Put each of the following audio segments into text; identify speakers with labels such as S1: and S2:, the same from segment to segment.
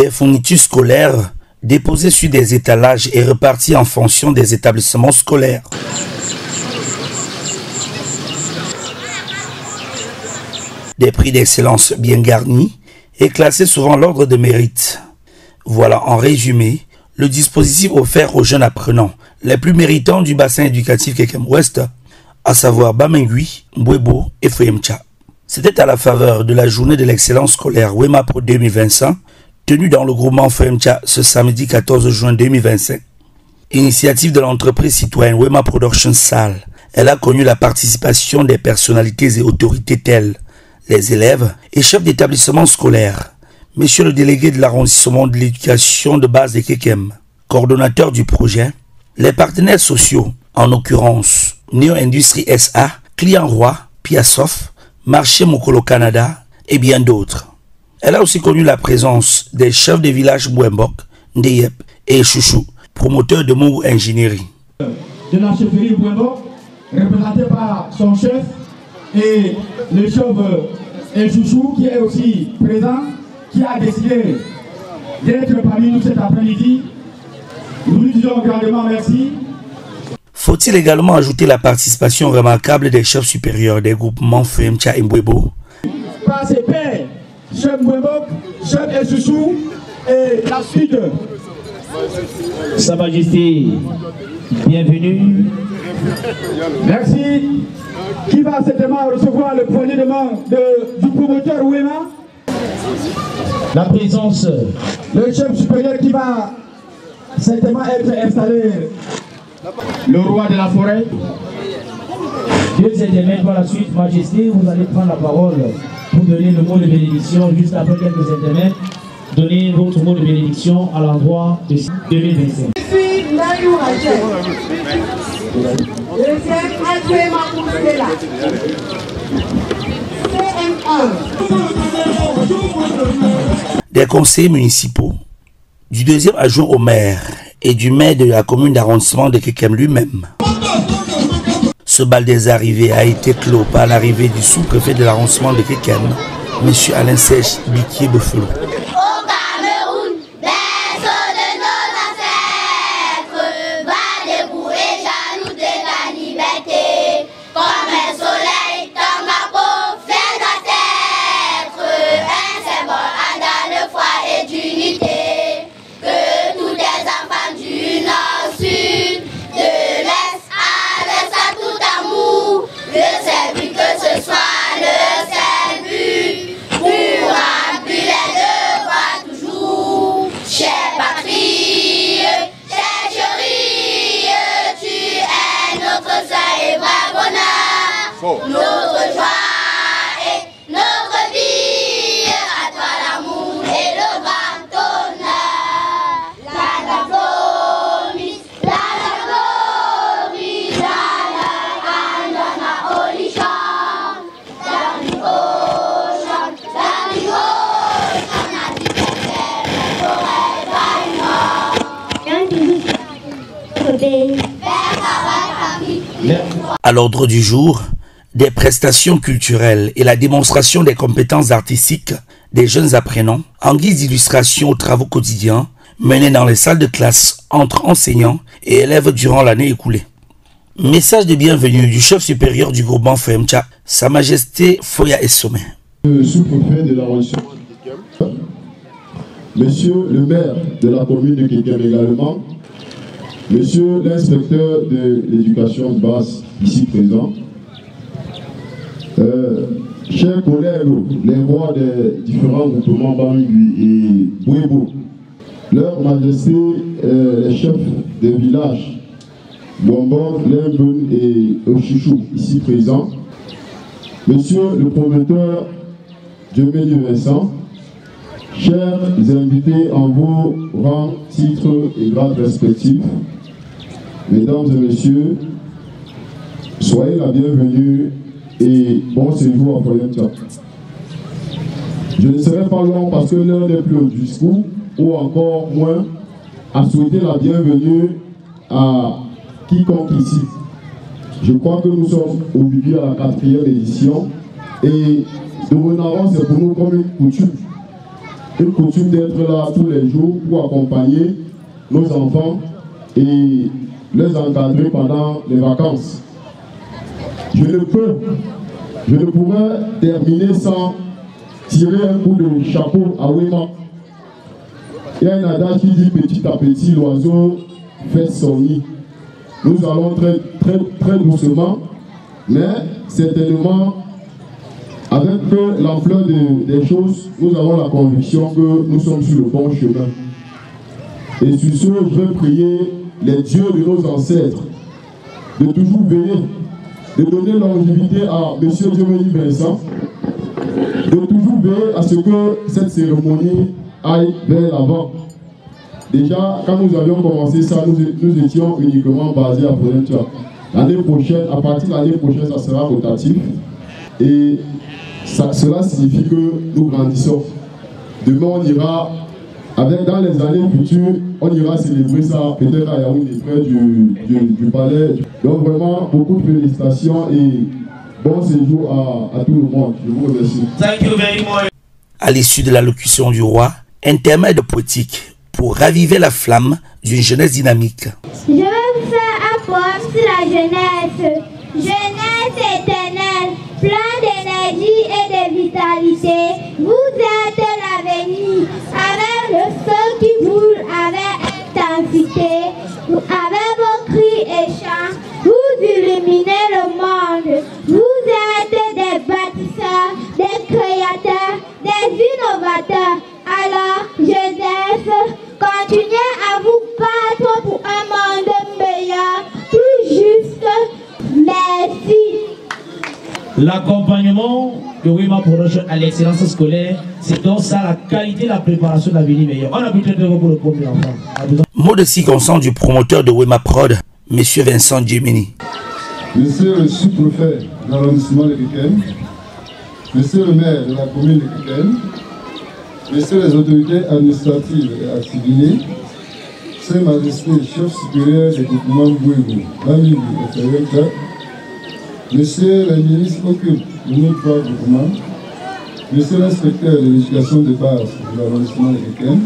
S1: Des fournitures scolaires déposées sur des étalages et reparties en fonction des établissements scolaires. Des prix d'excellence bien garnis et classés souvent l'ordre de mérite. Voilà en résumé le dispositif offert aux jeunes apprenants les plus méritants du bassin éducatif Kekem Ouest, à savoir Bamengui, Mbwebo et Foyemcha. C'était à la faveur de la journée de l'excellence scolaire Wema Pro 2025, tenue dans le groupement Foyemcha ce samedi 14 juin 2025. Initiative de l'entreprise citoyenne Wema Production Salle, elle a connu la participation des personnalités et autorités telles les élèves et chefs d'établissement scolaire. Monsieur le délégué de l'arrondissement de l'éducation de base de Kekem, coordonnateur du projet, les partenaires sociaux, en l'occurrence Neo Industrie SA, Client Roi, Piasof, Marché Mokolo Canada et bien d'autres. Elle a aussi connu la présence des chefs des villages Bouembok, Ndeyep et Chouchou, promoteurs de Mou Ingénierie.
S2: De la chefferie Bouembok, représenté par son chef et le chef El Chouchou qui est aussi présent, qui a décidé d'être parmi nous cet après-midi. Nous lui disons grandement merci.
S1: Faut-il également ajouter la participation remarquable des chefs supérieurs des groupements Foyemcha et Mbwebo?
S2: Par ses pairs, chef Mbwebo, chef El Chouchou et la suite.
S3: Sa Majesté, bienvenue.
S2: Merci. Qui va certainement recevoir le poignet de main du promoteur Wema?
S3: La présence.
S2: Le chef supérieur qui va certainement être installé. Le roi de la forêt.
S3: Deux intermèdes par la suite. Majesté, vous allez prendre la parole pour donner le mot de bénédiction juste après quelques intermèdes. Donnez votre mot de bénédiction à l'endroit de 2025.
S4: Je suis Mayou Rachel. Deuxième adjoint Makousela.
S1: Des conseillers municipaux, du deuxième adjoint au maire et du maire de la commune d'arrondissement de Kekem lui-même. Ce bal des arrivées a été clos par l'arrivée du sous-préfet de l'arrondissement de Kekem, M. Alain Sèche Bikié Befelo.
S5: Notre joie et notre vie, à toi l'amour et le grand honneur. La glory, la olisha,
S1: À l'ordre du jour, des prestations culturelles et la démonstration des compétences artistiques des jeunes apprenants en guise d'illustration aux travaux quotidiens menés dans les salles de classe entre enseignants et élèves durant l'année écoulée. Message de bienvenue du chef supérieur du groupement Foyemcha, Sa Majesté Foya Essome.
S6: Le sous-préfet de l'arrondissement de Kekem, monsieur le maire de la commune de Kekem également, monsieur l'inspecteur de l'éducation de base ici présent, chers collègues, les rois des différents groupements Bamingui et Bouebo, leur majesté, les chefs des villages Bombon, Limben et Chouchou ici présents, monsieur le promoteur Djemeli Vincent, chers invités en vos rangs, titres et grades respectifs, mesdames et messieurs, soyez la bienvenue et bon séjour à Foyemcha. Je ne serai pas long parce que l'heure n'est plus au discours ou encore moins à souhaiter la bienvenue à quiconque ici. Je crois que nous sommes aujourd'hui à la 4e édition et dorénavant c'est pour nous comme une coutume une coutume d'être là tous les jours pour accompagner nos enfants et les encadrer pendant les vacances. Je ne pourrais terminer sans tirer un coup de chapeau à Wema. Il y a un adage qui dit petit à petit l'oiseau fait son nid. Nous allons très doucement, mais certainement avec l'ampleur des choses, nous avons la conviction que nous sommes sur le bon chemin. Et sur ce, je veux prier les dieux de nos ancêtres de toujours veiller, de donner longévité à M. Diomedi Vincent, de toujours veiller à ce que cette cérémonie aille vers l'avant. Déjà, quand nous avions commencé ça, nous étions uniquement basés à Forentia. L'année prochaine, à partir de l'année prochaine, ça sera rotatif. Et cela signifie que nous grandissons. Demain, on ira, dans les années futures, on ira célébrer ça, peut-être à Yaoundé, près du palais. Donc vraiment, beaucoup de félicitations et bon séjour à tout le monde. Je vous remercie.
S3: Thank you very much.
S1: À l'issue de l'allocution du roi, intermède poétique pour raviver la flamme d'une jeunesse dynamique.
S5: Je vais vous faire un poème sur la jeunesse. Jeunesse éternelle, plein d'énergie et de vitalité. Vous êtes l'avenir, avec le feu qui brûle avec intensité. Avec vos cris et chants, vous illuminez le monde. Vous êtes des bâtisseurs, des créateurs, des innovateurs. Alors, jeunesse, continuez à vous battre pour un monde meilleur, plus juste. Merci.
S3: L'accompagnement de Wema Production à l'excellence scolaire, c'est donc ça la qualité de la préparation de l'avenir meilleur. On a besoin de vous pour le premier enfant.
S1: Mot de circonstance du promoteur de Wema Prod, M. Vincent Djemini.
S6: Monsieur le sous-préfet de l'arrondissement de Kékem, Monsieur le maire de la commune de Kékem, Messieurs les autorités administratives et assimilées, Ses Majestés, chef supérieur des groupements Bouébou, Bamili et Ferreta, Messieurs les ministres occultes de nos trois groupements, Monsieur l'inspecteur de l'éducation de base de l'arrondissement de Kékem,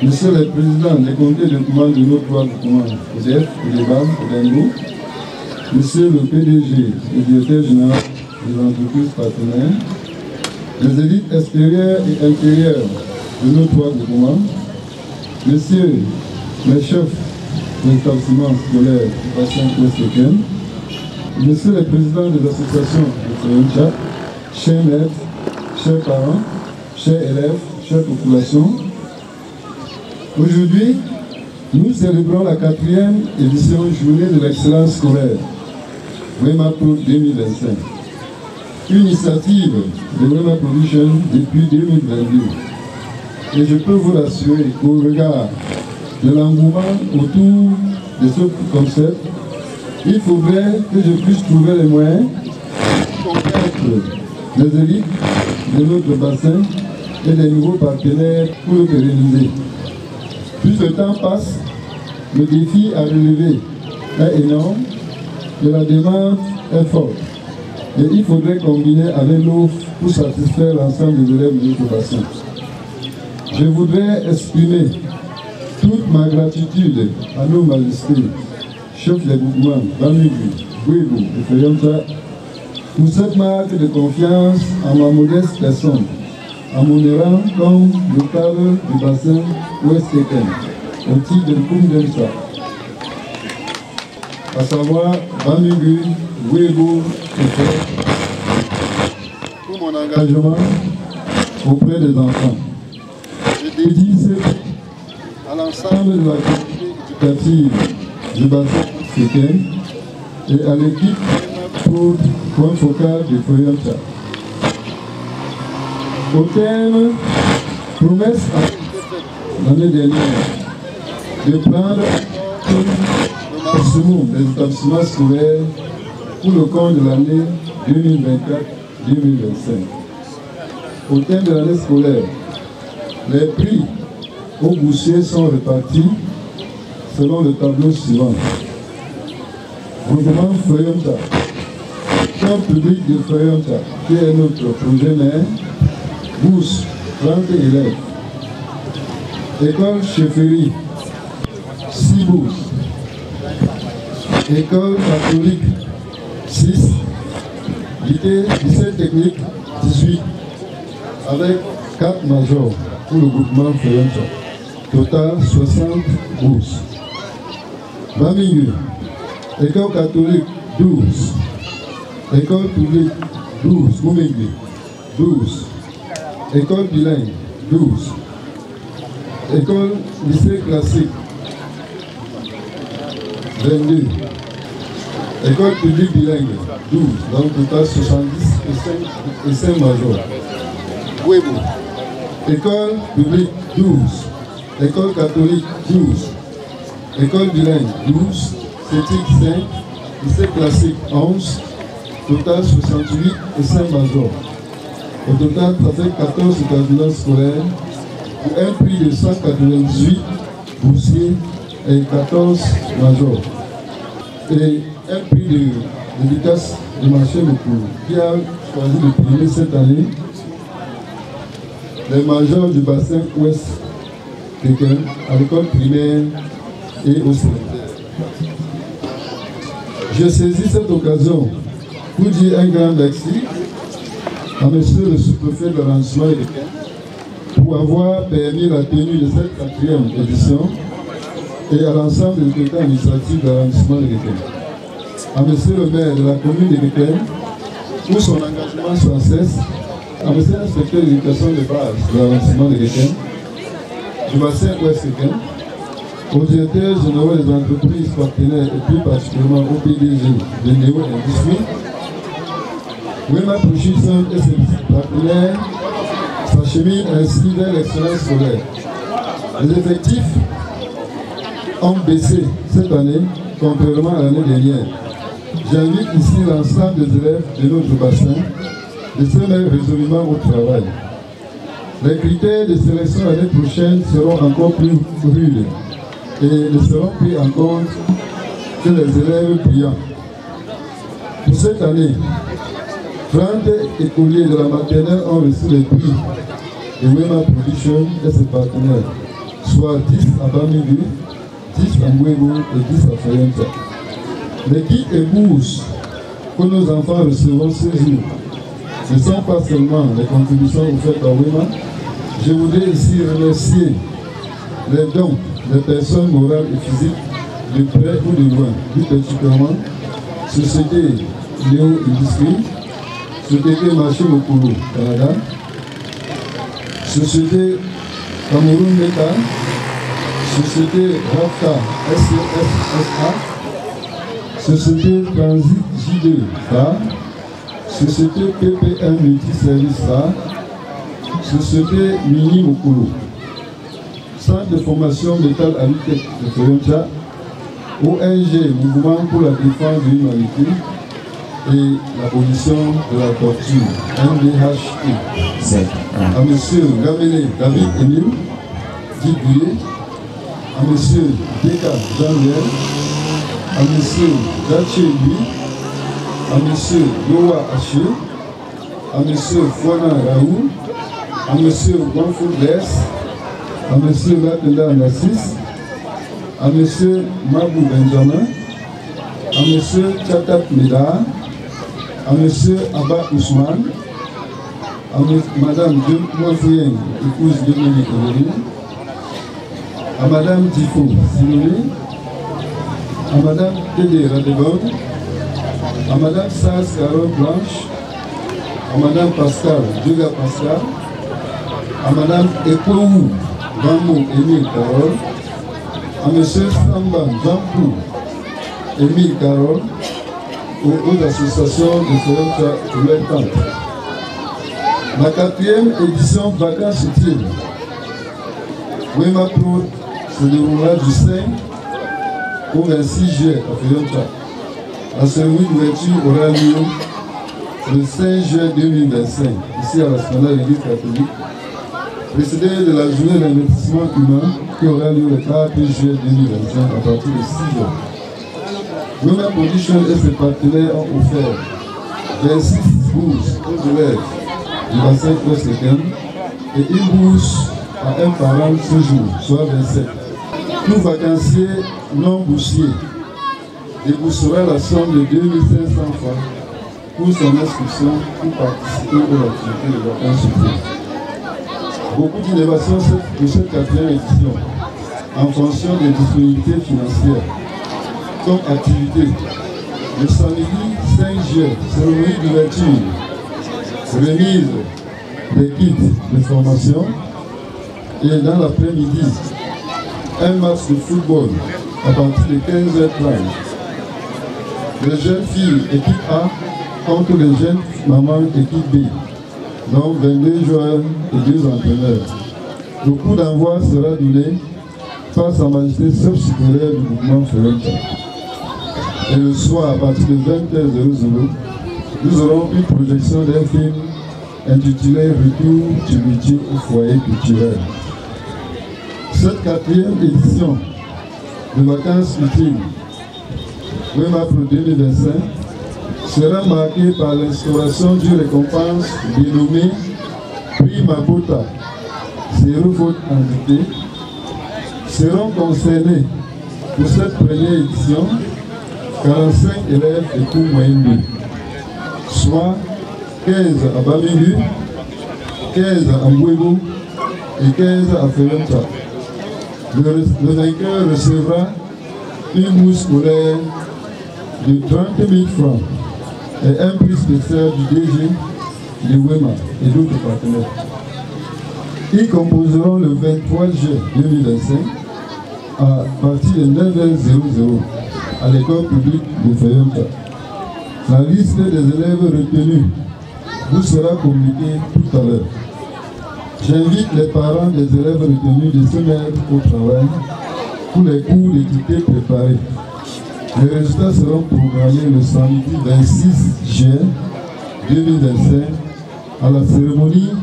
S6: Messieurs les présidents des comités de groupement de nos trois groupements, EDF, EDEBAM, EDENGO, Monsieur le PDG et directeur général des entreprises partenaires, les élites extérieures et intérieures de nos trois groupements, Messieurs les chefs des établissements scolaires du bassin ouest-kékem, Messieurs les présidents des associations de Forentia, chers maîtres, chers parents, chers élèves, chères populations, aujourd'hui, nous célébrons la 4e édition Journée de l'excellence scolaire, Wema Pro 2025. Une initiative de Wema Production depuis 2022. Et je peux vous rassurer qu'au regard de l'engouement autour de ce concept, il faudrait que je puisse trouver les moyens de convaincre les élites de notre bassin et des nouveaux partenaires pour le pérenniser. Plus le temps passe, le défi à relever est énorme et la demande est forte. Et il faudrait combiner avec l'offre pour satisfaire l'ensemble des élèves de notre bassin. Je voudrais exprimer toute ma gratitude à nos majestés, chefs des groupements, Bamili, Bouébou et Ferreta, pour cette marque de confiance en ma modeste personne, en mon rang comme notable du bassin ouest-kékem, au titre de Koumdemsa, à savoir Bamili, Bouébou et Ferreta, pour mon engagement auprès des enfants. Je dédie ce prix à l'ensemble de la communauté éducative du bassin ouest-kékem et à l'équipe pour point focal de Forentia. Au thème promesse l'année dernière de prendre le maximum des établissements scolaires pour le compte de l'année 2024-2025. Au thème de l'année scolaire, les prix aux boursiers sont répartis selon le tableau suivant. Groupement Forentia, corps public de Forentia, qui est notre projet mère, bourse 30 élèves. École chefferie, 6 bourses. École catholique, 6. Lycée technique, 18. Avec 4 majors pour le groupement Feyoncha. Total 60 bourses. Bamingu, école catholique, 12. École publique, 12. Moumingu, 12. École bilingue, 12. École lycée classique, 22. École publique bilingue, 12. Donc total 70 et 5 majors. Ouébou. École publique, 12. École catholique, 12. École bilingue, 12. Cétique, 5. Lycée classique, 11. Total 68 et 5 majors. Au total, ça fait 14 établissements scolaires pour un prix de 198 boursiers et 14 majors. Et un prix de dédicace de marché Mokolo qui a choisi de primer cette année les majors du bassin ouest pékin à l'école primaire et au secondaire. Je saisis cette occasion pour dire un grand merci à monsieur le sous-préfet de l'arrondissement de Pékin pour avoir permis la tenue de cette 4e édition et à l'ensemble des autorités administratives de l'arrondissement de Pékin. À monsieur le maire de la commune de Pékin pour son engagement sans cesse, à monsieur l'inspecteur de l'éducation de base de l'arrondissement de Pékin, du bassin ouest Pékin, au directeur général des entreprises partenaires et plus particulièrement au PDG de Néo Industrie. Wema Productions et ses partenaires s'acheminent ainsi vers l'excellence scolaire. Les effectifs ont baissé cette année, contrairement à l'année dernière. J'invite ici l'ensemble des élèves de notre bassin de se mettre résolument au travail. Les critères de sélection l'année prochaine seront encore plus rudes et ne seront pris en compte que les élèves brillants. Pour cette année, 30 écoliers de la maternelle ont reçu les prix de Wema Productions et ses partenaires, soit 10 à Bamingu, 10 à Mouébou et 10 à Feyoncha. Les kits et bourses que nos enfants recevront ce jour ne sont pas seulement les contributions offertes par Wema. Je voudrais ici remercier les dons des personnes morales et physiques de près ou de loin, plus particulièrement Société Néo Industrie, Société Marché Mokolo Canada, Société Cameroun Meta, Société Rafta SCFSA, Société Transit J2 SA, Société PPM Multiservice SA, Société Mini Mokolo, Centre de formation métal Alitech de Feyoncha, ONG Mouvement pour la défense de l'humanité et l'abolition de la torture, MDHE. À M. Gamele David Emile, dit Gouye, à M. Deka Jean-Miel, à M. Daché Louis, à M. Yoa Haché, à M. Fouana Raoul, à M. Bonfou Bless, à M. Latenda Nassis, à M. Mabou Benjamin, à M. Tchatat Meda, à M. Abba Ousmane, à Mme Mouafouyen, épouse de Dominique Emeline, à Mme Tifo Simone, à Mme Tédé Radebord, à Mme Sas Carole Blanche, à Mme Pascal Dega Pascal, à Mme Ekouou Bambo Émile Carole, à M. Samba Jean-Pou Émile Carole, aux associations de Feyoncha pour leur tente. La 4e édition Vacances utiles Wema Pro se déroulera du 5 au 26 juillet à Feyoncha. La cérémonie d'ouverture aura lieu le 5 juillet 2025, ici à l'Assemblée de l'Église catholique, précédée de la journée d'investissement humain qui aura lieu le 4 juillet 2025 à partir de 6 heures. Wema Productions et ses partenaires ont offert 26 bourses aux élèves du bassin ouest-pékin et une bourse à un parent ce jour, soit 27. Tout vacancier non boursier déboursera la somme de 2500 francs pour son inscription pour participer aux activités de vacances scolaires. Beaucoup d'innovations de cette 4e édition en fonction des disponibilités financières. Comme activité, le samedi 5 juillet, cérémonie d'ouverture, remise des kits de formation et dans l'après-midi, un match de football à partir de 15h30. Les jeunes filles équipe A contre les jeunes mamans équipe B. Donc 22 joueurs et 2 entraîneurs. Le coup d'envoi sera donné par Sa Majesté chef supérieur du mouvement Ferrenta. Et le soir, à partir de 20h00, nous aurons une projection d'un film intitulé Retour du métier au foyer culturel. Cette 4e édition de vacances utiles Wema Pro 2025 sera marquée par l'instauration d'une récompense dénommée Prix Mabota. Zéro faute indiquée. Seront concernés pour cette première édition 45 élèves de cours moyen 2, soit 15 à Bamigu, 15 à Mbouébou et 15 à Ferrenta. Le vainqueur recevra une bourse scolaire de 30 000 francs et un prix spécial du DG de Wema et d'autres partenaires. Ils composeront le 23 juillet 2025 à partir de 9h00 à l'école publique de Ferrenta. La liste des élèves retenus vous sera communiquée tout à l'heure. J'invite les parents des élèves retenus de se mettre au travail pour les cours d'équité préparés. Les résultats seront programmés le samedi 26 juin 2025 à la cérémonie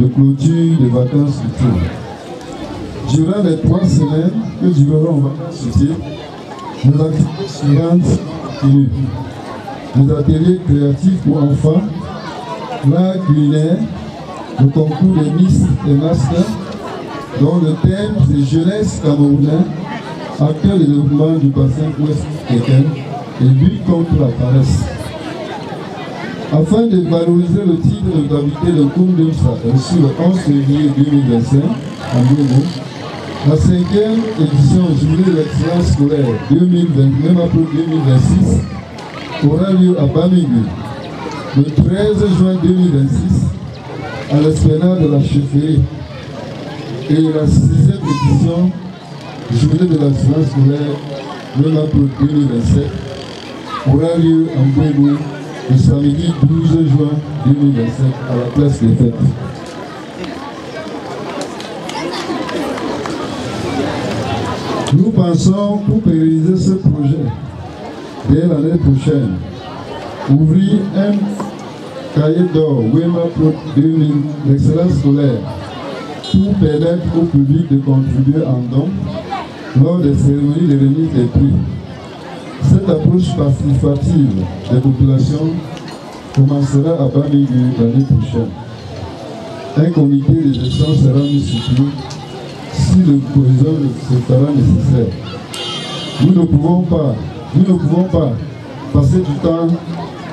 S6: de clôture des vacances utiles. Durant les 3 semaines que dureront vacances utiles, nos activités suivantes continuent. Les ateliers créatifs pour enfants, l'art culinaire, le concours des Miss et Masters, dont le thème c'est jeunesse camerounaise, acteur de développement du bassin ouest africain et lutte contre la paresse. Afin de valoriser le titre de gravité de Koundousa reçu le 11 février 2025 à Mbouébou, la 5e édition Journée de l'excellence scolaire 2026 aura lieu à Bamigu le 13 juin 2026 à l'esplanade de la chefferie, et la 6e édition Journée de l'excellence scolaire Wema Pro 2027 aura lieu à Mbouébou le samedi 12 juin 2027 à la place des fêtes. Nous pensons, pour pérenniser ce projet dès l'année prochaine, ouvrir un cahier d'or Wema Pro 2000 l'excellence scolaire pour permettre au public de contribuer en don lors des cérémonies de remise des prix. Cette approche participative des populations commencera à Bamigu l'année prochaine. Un comité de gestion sera mis sur pied si le président se fera nécessaire. Nous ne pouvons pas passer du temps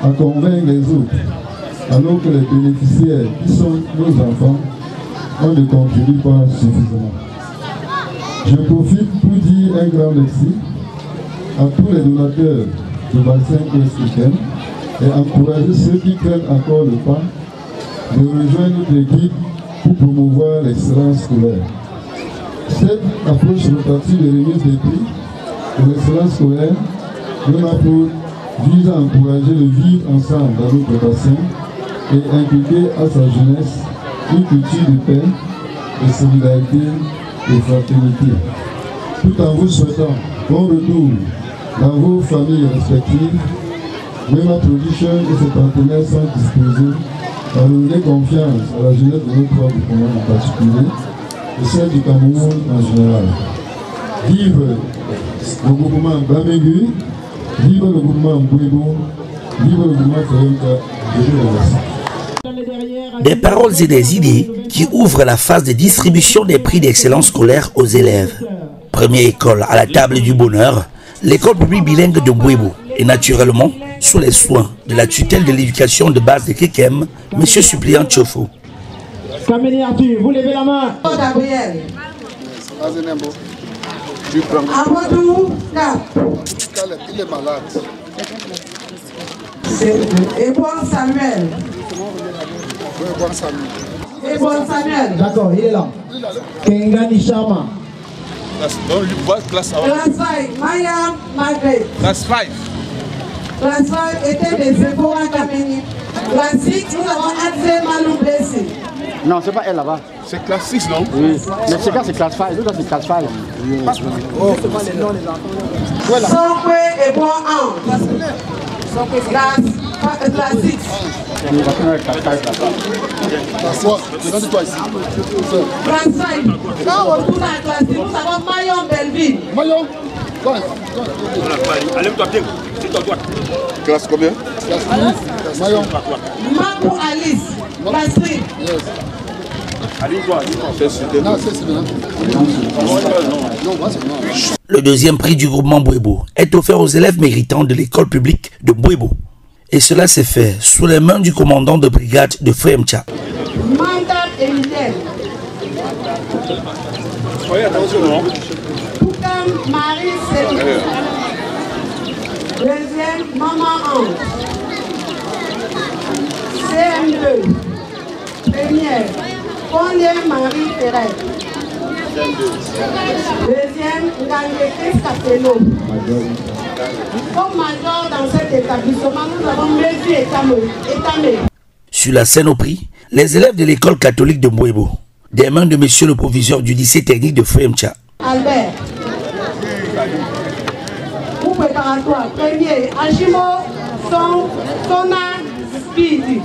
S6: à convaincre les autres, alors que les bénéficiaires, qui sont nos enfants, on ne contribue pas suffisamment. Je profite pour dire un grand merci à tous les donateurs du bassin ouest-africain et encourager ceux qui prennent encore le pas de rejoindre notre équipe pour promouvoir l'excellence scolaire. Cette approche rotative de remise des prix de l'excellence scolaire vise à encourager le vivre ensemble dans notre bassin et inculquer à sa jeunesse une culture de paix, de solidarité et de fraternité. Tout en vous souhaitant bon retour dans vos familles respectives, Wema Production et ses partenaires sont disposés à donner confiance à la jeunesse de notre groupement en particulier et celle du Cameroun en général. Vive le groupement Bamigu, vive le groupement Mbouébou, vive le groupement Ferrenta. Je vous remercie.
S3: Dans les derrière,
S1: Des paroles et des idées qui ouvrent la phase de distribution des prix d'excellence scolaire aux élèves. Première école à la table du bonheur, l'école publique bilingue de Mbouébo. Et naturellement, sous les soins de la tutelle de l'éducation de base de Kekem, M. Suppléant Tchofo.
S3: Camélie Arthur, vous levez la main.
S4: Gabriel.
S6: Tu prends.
S4: Amadou, là.
S6: Il est malade.
S4: Et bon Samuel. Et bon Samuel.
S3: D'accord, il est là. Kengani Sharma.
S6: Classe
S4: 5, Maya Margaret.
S6: Classe 5.
S4: Classe 5 était des Zébora Kameni. Classe 6, nous avons Adze Malou Blessé.
S7: Non, c'est pas elle là-bas.
S6: C'est classe 6, non?
S7: Oui. Mais c'est quand c'est classe 5. Nous, c'est classe 5.
S6: Oh.
S4: Voilà. Sankwe et bon Ange. Classe 6. Classe 5. Quand on retourne à la classe 6, nous avons Mayon Belleville.
S6: Mayon.
S8: Allez-toi bien, c'est toi droite.
S6: Classe combien? Classe 10. Mayon.
S4: Mabou Alice. Classe 3.
S6: Yes.
S1: Le deuxième prix du groupement Mbouébo est offert aux élèves méritants de l'école publique de Mbouébo. Et cela s'est fait sous les mains du commandant de brigade de Fouemtcha.
S4: Manda Emilienne.
S8: Soyez attention, non?
S4: Poukam Marie Céline. Deuxième, Maman Ange. CM2. Première, Pondé Marie Thérèse. Deuxième, Ngangekis Capello. Comme major dans cet établissement, nous avons Messi et Tamé.
S1: Sur la scène au prix, les élèves de l'école catholique de Mbouébo, des mains de monsieur le proviseur du lycée technique de Fouemtcha.
S4: Albert. Pour préparatoire, premier, Ashimo Sona Speedy.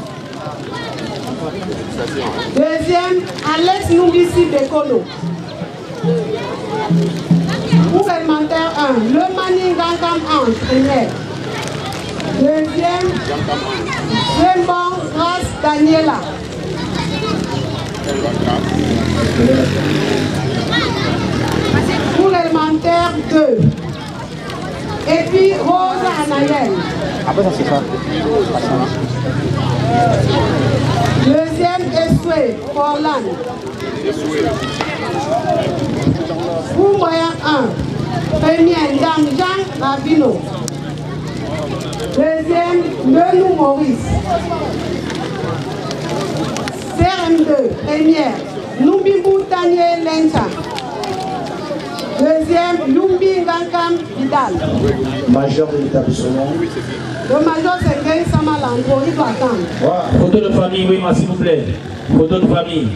S4: Deuxième, Alex Noubissi Bekono. Pour élémentaire 1, le Mani Gangam Ange, première. Deuxième, Jembon Grace Daniela. Pour élémentaire 2. Et puis Rosa Anaël.
S7: Après ça, c'est ça.
S4: Deuxième, Esoué, Forlan. Pour moyen 1. Premier, Dame Jean Rabino. Deuxième, Menou Maurice. CM2, première, Numbimbu Daniel Lenta. Deuxième, Lumbi Gankam Vidal.
S3: Major de l'établissement.
S4: Le major c'est Greg Samalandro, il doit attendre.
S3: Voilà. Photo de famille, oui, s'il vous plaît. Photo de famille.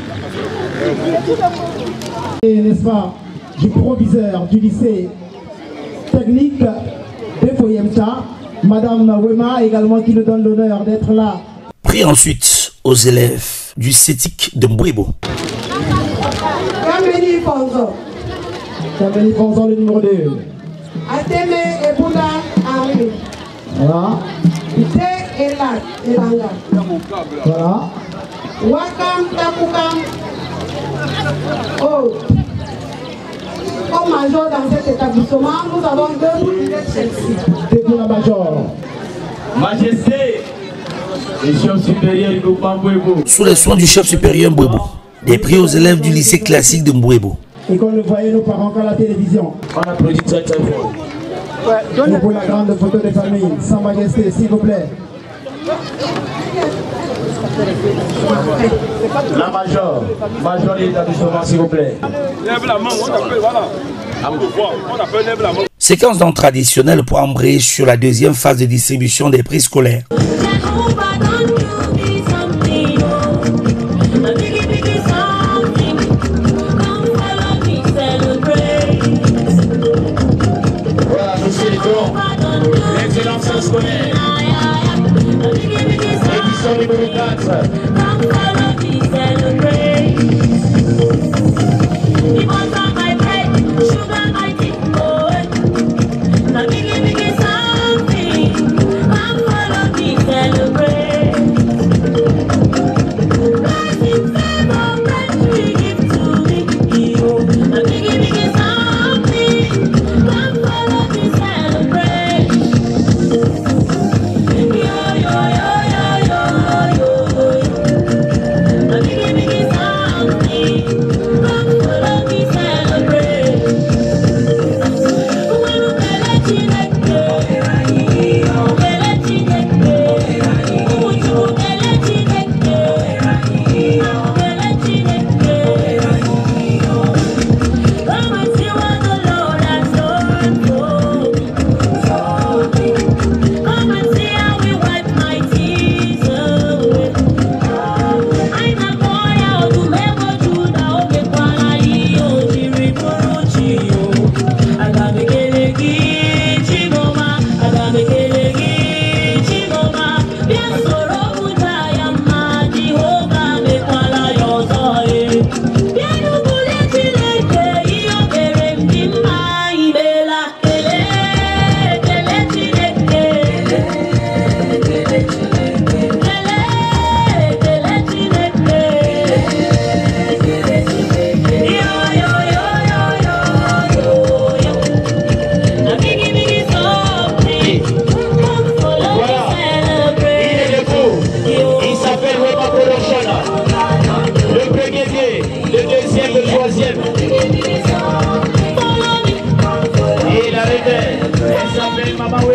S9: Et n'est-ce pas, du proviseur du lycée technique de Fouemtcha, Madame Nawema également qui nous donne l'honneur d'être là.
S1: Pris ensuite aux élèves du CETIC de Mbouébo.
S4: Kameni Fonzo.
S9: Kameni Fonzo, le numéro 2.
S4: Ateme et Bouddha Henri.
S9: Voilà.
S4: Ite Elat Elanga.
S9: Voilà.
S4: Wakam Tapukam. Oh. Comme major dans cet établissement, nous avons deux boutiques Chelsea.
S9: Depuis la major.
S3: Majesté, les chefs supérieurs du groupement Mbouébo.
S1: Sous les soins du chef supérieur Mbouébo, des prix aux élèves du lycée classique de Mbouébo.
S9: Et comme le voyait nos parents à la télévision.
S3: On applaudit très très fort.
S9: Et pour la grande photo de famille, Sa Majesté, s'il vous plaît.
S3: La major de l'établissement, s'il vous plaît.
S8: Lève la main, on appelle, voilà. On appelle lève la main.
S1: Séquence donc traditionnelle pour embrayer sur la deuxième phase de distribution des prix scolaires.
S3: L'excellence scolaire. Édition numéro 4.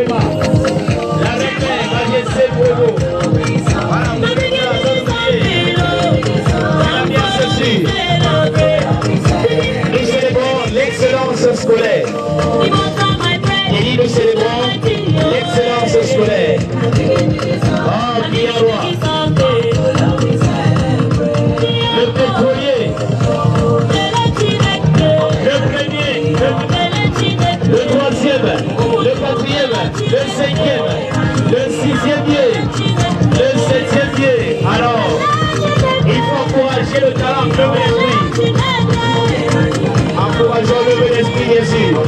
S3: Wema. La reine, Majesté Bobo. Voilà, vous êtes là, bien ceci. Nous célébrons l'excellence scolaire. Et nous célébrons l'excellence scolaire. Oh, bien roi. Le pétrolier. Le premier. Le troisième. Le quatrième. Le cinquième. Le sixième pied. Le septième pied. Alors, il faut encourager le talent de l'esprit. Encourageons le l'esprit, bien sûr.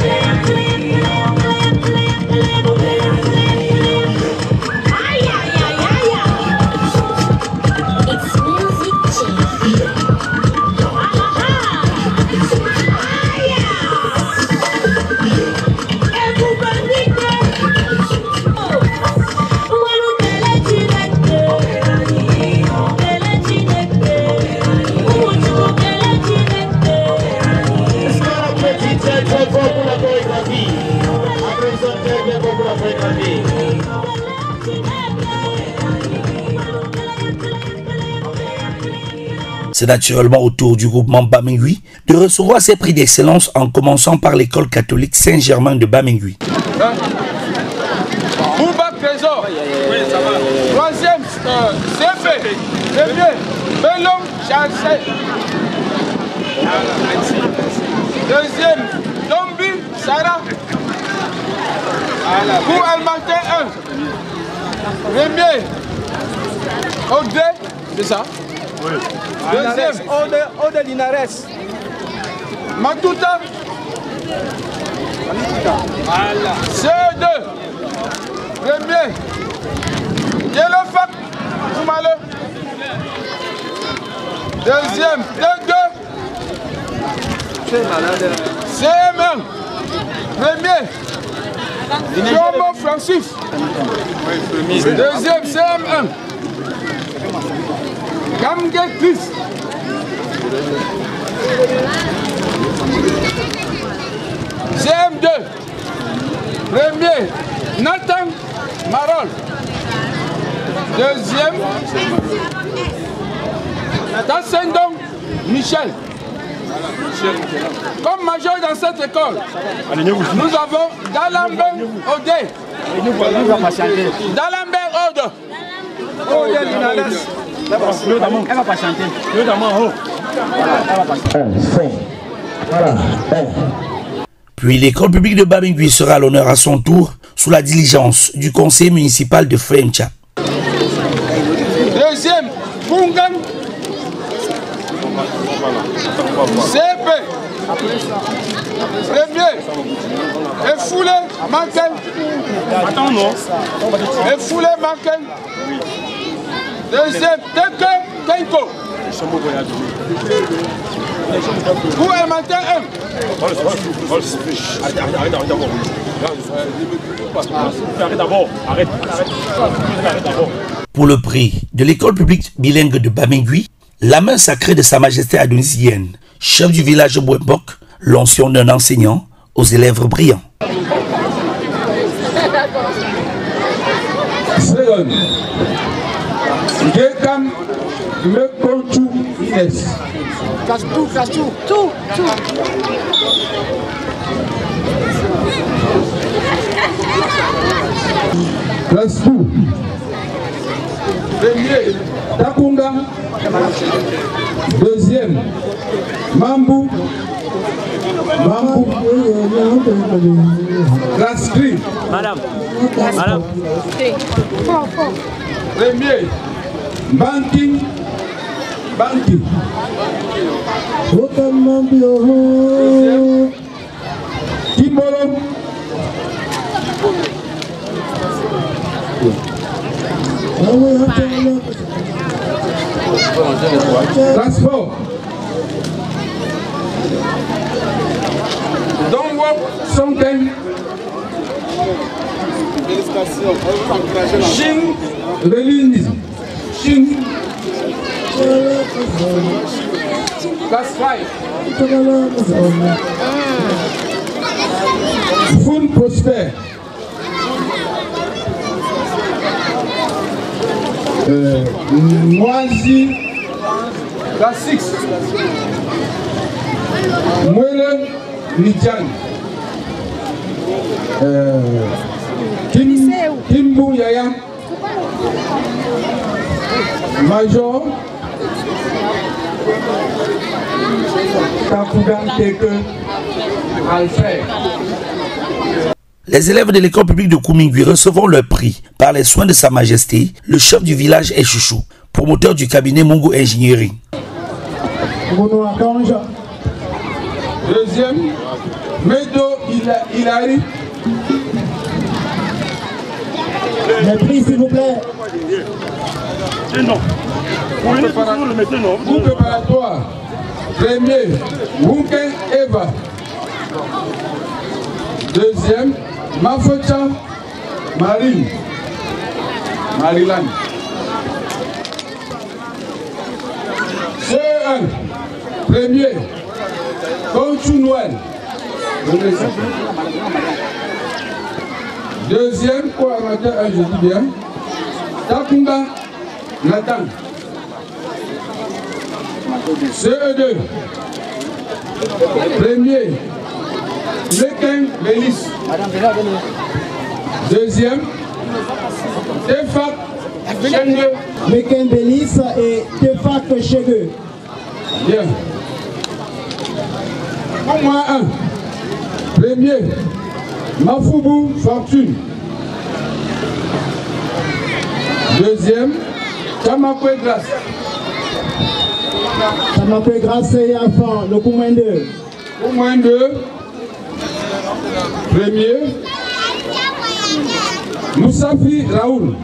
S1: C'est naturellement au tour du groupement Bamingui de recevoir ses prix d'excellence en commençant par l'école catholique Saint-Germain de Bamingui.
S10: Bouba Trésor, troisième CP, premier, Belom Chancel, deuxième, Dombi Sarah, pour Almantin 1, premier, Odé, c'est ça? Oui. Deuxième, Ode Linares. Matuta. C2. Premier. Yellowfak. Soumale. Deuxième. D2. CM1. Premier. Jomo Francis. Deuxième CM1. Gamge Chris. CM2. Premier, Nathan Marol. Deuxième, Tassendong Michel. Comme major dans cette école, nous avons Dalambert Odé. Dalambert Odé. Odé Linales. Elle va pas chanter.
S1: Puis l'école publique de Bamingui sera à l'honneur à son tour sous la diligence du conseil municipal de Frencha.
S10: Deuxième, Bungan. CP. Premier, Efoulé Mankel. Attends, non. Efoulé Mankel. Deuxième, Teke Kenko. Pour Almantin 1.
S1: Pour le prix de l'école publique bilingue de Bamingui, la main sacrée de Sa Majesté Adonis Yen, chef du village de Bouembok, l'onction d'un enseignant aux élèves brillants.
S10: Gekam le Kontu Inès.
S7: Casse tout, tout.
S10: Classe tout. Premier, Takunga. Deuxième, Mambu. Classe gris.
S3: Madame.
S10: Premier, Banking. Deuxième, Timbolo. Transport. Dongwop Sonken. Chine Relinisme. Chine. Class 5. Food Prosper.
S11: Moisi, la 6. Mwele Nidjan. Kimbu Yaya. Major. Kakudan Teke. Alfred.
S1: Les élèves de l'école publique de Koumingui recevront leur prix par les soins de Sa Majesté, le chef du village est Chouchou, promoteur du cabinet Mungu Engineering.
S11: Deuxième, Medo Hilary.
S9: Les prix, s'il vous plaît.
S11: Groupe préparatoire. Premier, Wunken Eva. Deuxième, Mafocha Marine. Maryland. CE1. Premier, Conchou Noël. Deuxième, co-amateur, je dis bien, Takunga Nathan. CE2. Premier, Meken Bélis. Deuxième, Tefak Chenge.
S9: Meken Bélis et Tefak Chenge.
S11: Bien. Pour moi, un. Premier, Mafoubou Fortune. Deuxième, Tamakwe Grasse.
S9: Tamakwe Grasse et enfant, le coup moins 2.
S11: Au moins 2. Premier, Moussafi Raoul.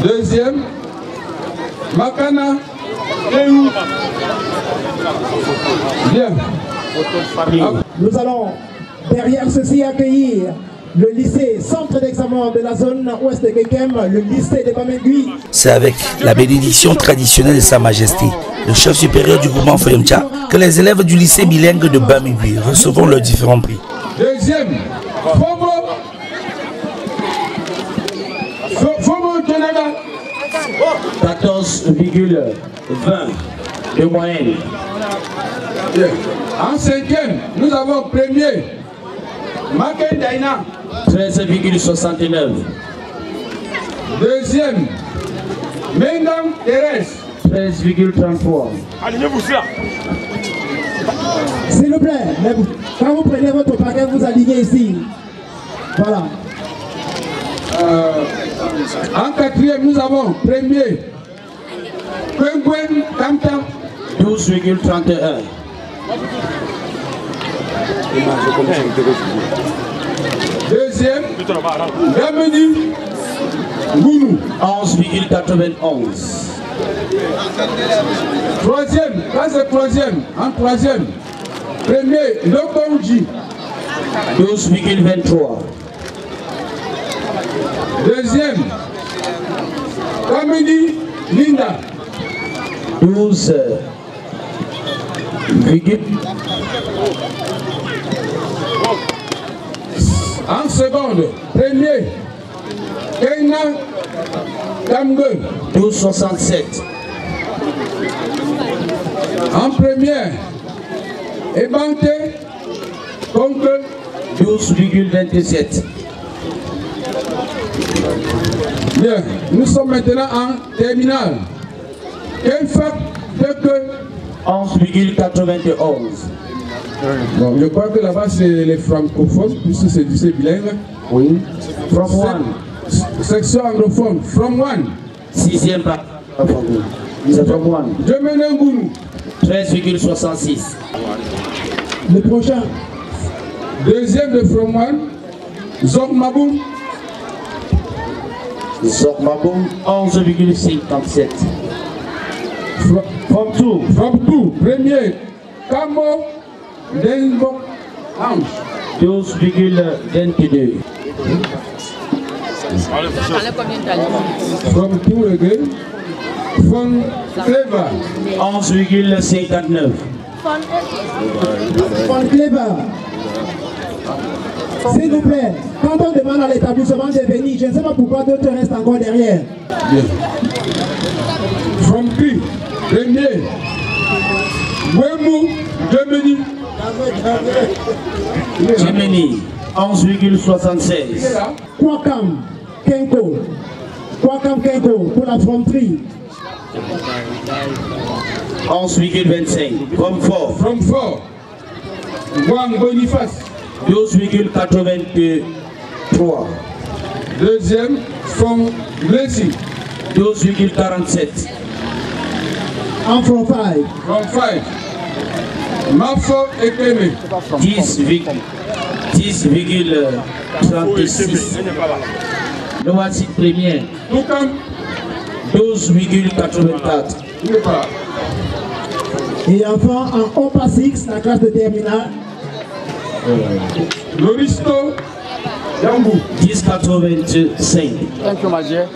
S11: Deuxième, Makana Léou. Bien.
S9: Nous allons derrière ceci accueillir le lycée centre d'examen de la zone ouest de Kekem, le lycée de Bamengui.
S1: C'est avec la bénédiction traditionnelle de Sa Majesté, le chef supérieur du groupement Foyemcha, que les élèves du lycée bilingue de Bamengui recevront leurs différents prix.
S11: Deuxième, Fomo Canada.
S3: 14,20 de moyenne.
S11: Bien. En cinquième, nous avons premier, Maken Daina.
S3: 13,69.
S11: Deuxième, Mendam Thérèse.
S3: 13,33.
S8: Alignez-vous là.
S9: S'il vous plaît, quand vous prenez votre paquet, vous alignez ici. Voilà.
S11: En quatrième, nous avons premier, Kwengwen Kamta.
S3: 12,31.
S11: Deuxième, Gamedi Gounou.
S3: 11,91.
S11: Troisième, là c'est troisième, en troisième. Premier, Lokonji.
S3: 12,23.
S11: Deuxième, Gamedi Linda.
S3: 12.
S11: En seconde, premier, Keina Kamgue.
S3: 12,67.
S11: En première, Ebante Kongue.
S3: 12,27.
S11: Bien, nous sommes maintenant en terminale. Kenfak Teke.
S3: 11,91.
S11: Bon, je crois que là-bas c'est les francophones, puisque c'est lycée bilingue.
S3: Oui. From one.
S11: Section anglophone, from one.
S3: Sixième par. C'est from one.
S11: Djemenengounou.
S3: 13,66.
S9: Le prochain.
S11: Deuxième de from one, Zokmaboum.
S3: Zokmaboum, 11,57.
S11: From two. Premier, Kamo Denbok Ange.
S3: 12,22.
S11: From two again. From Clever.
S3: 11,59.
S9: Von Clever. S'il vous plaît, quand on demande à l'établissement de venir, je ne sais pas pourquoi d'autres restent encore derrière.
S11: Bien. From P, premier. Wemou, Gemini.
S3: Gemini, 11,76.
S9: Kwakam Kenko. Kwakam Kenko pour la fronterie.
S3: 11,25. Comfort.
S11: From 4. Wang Boniface.
S3: 12,83.
S11: Deuxième, from Blessing.
S3: 12,47.
S9: En from 5.
S11: From 5. Mafo Ekeme.
S3: 10,36. Noatie première. 12,84.
S9: Et enfin en OPA 6, la classe de terminale.
S11: Loristo Yambou.
S3: 10,85.
S7: Thank you, my dear.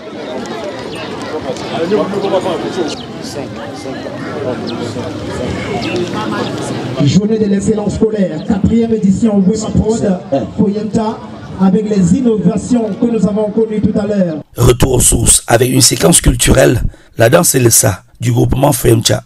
S9: Journée de l'excellence scolaire, 4e édition Wema Prod Foyemta, avec les innovations que nous avons connues tout à l'heure.
S1: Retour aux sources avec une séquence culturelle, la danse et le sa du groupement Foyemta.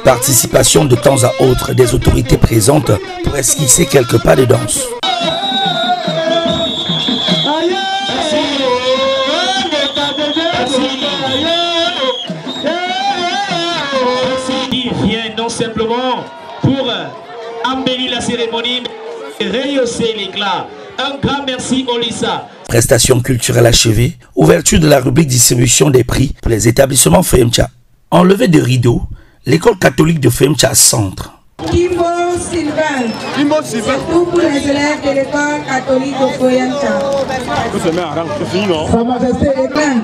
S1: Participation de temps à autre des autorités présentes pour esquisser quelques pas de danse.
S3: Il vient non simplement pour embellir la cérémonie, mais rehausser l'éclat. Un grand merci au Lissa.
S1: Prestation culturelle achevée, ouverture de la rubrique distribution des prix pour les établissements Foyemta. Enlevé de rideau, l'école catholique de Foyemta Centre.
S4: Kimbo Sylvain. C'est tout pour les élèves de l'école catholique de Foyemta.
S9: Sa Majesté est plein.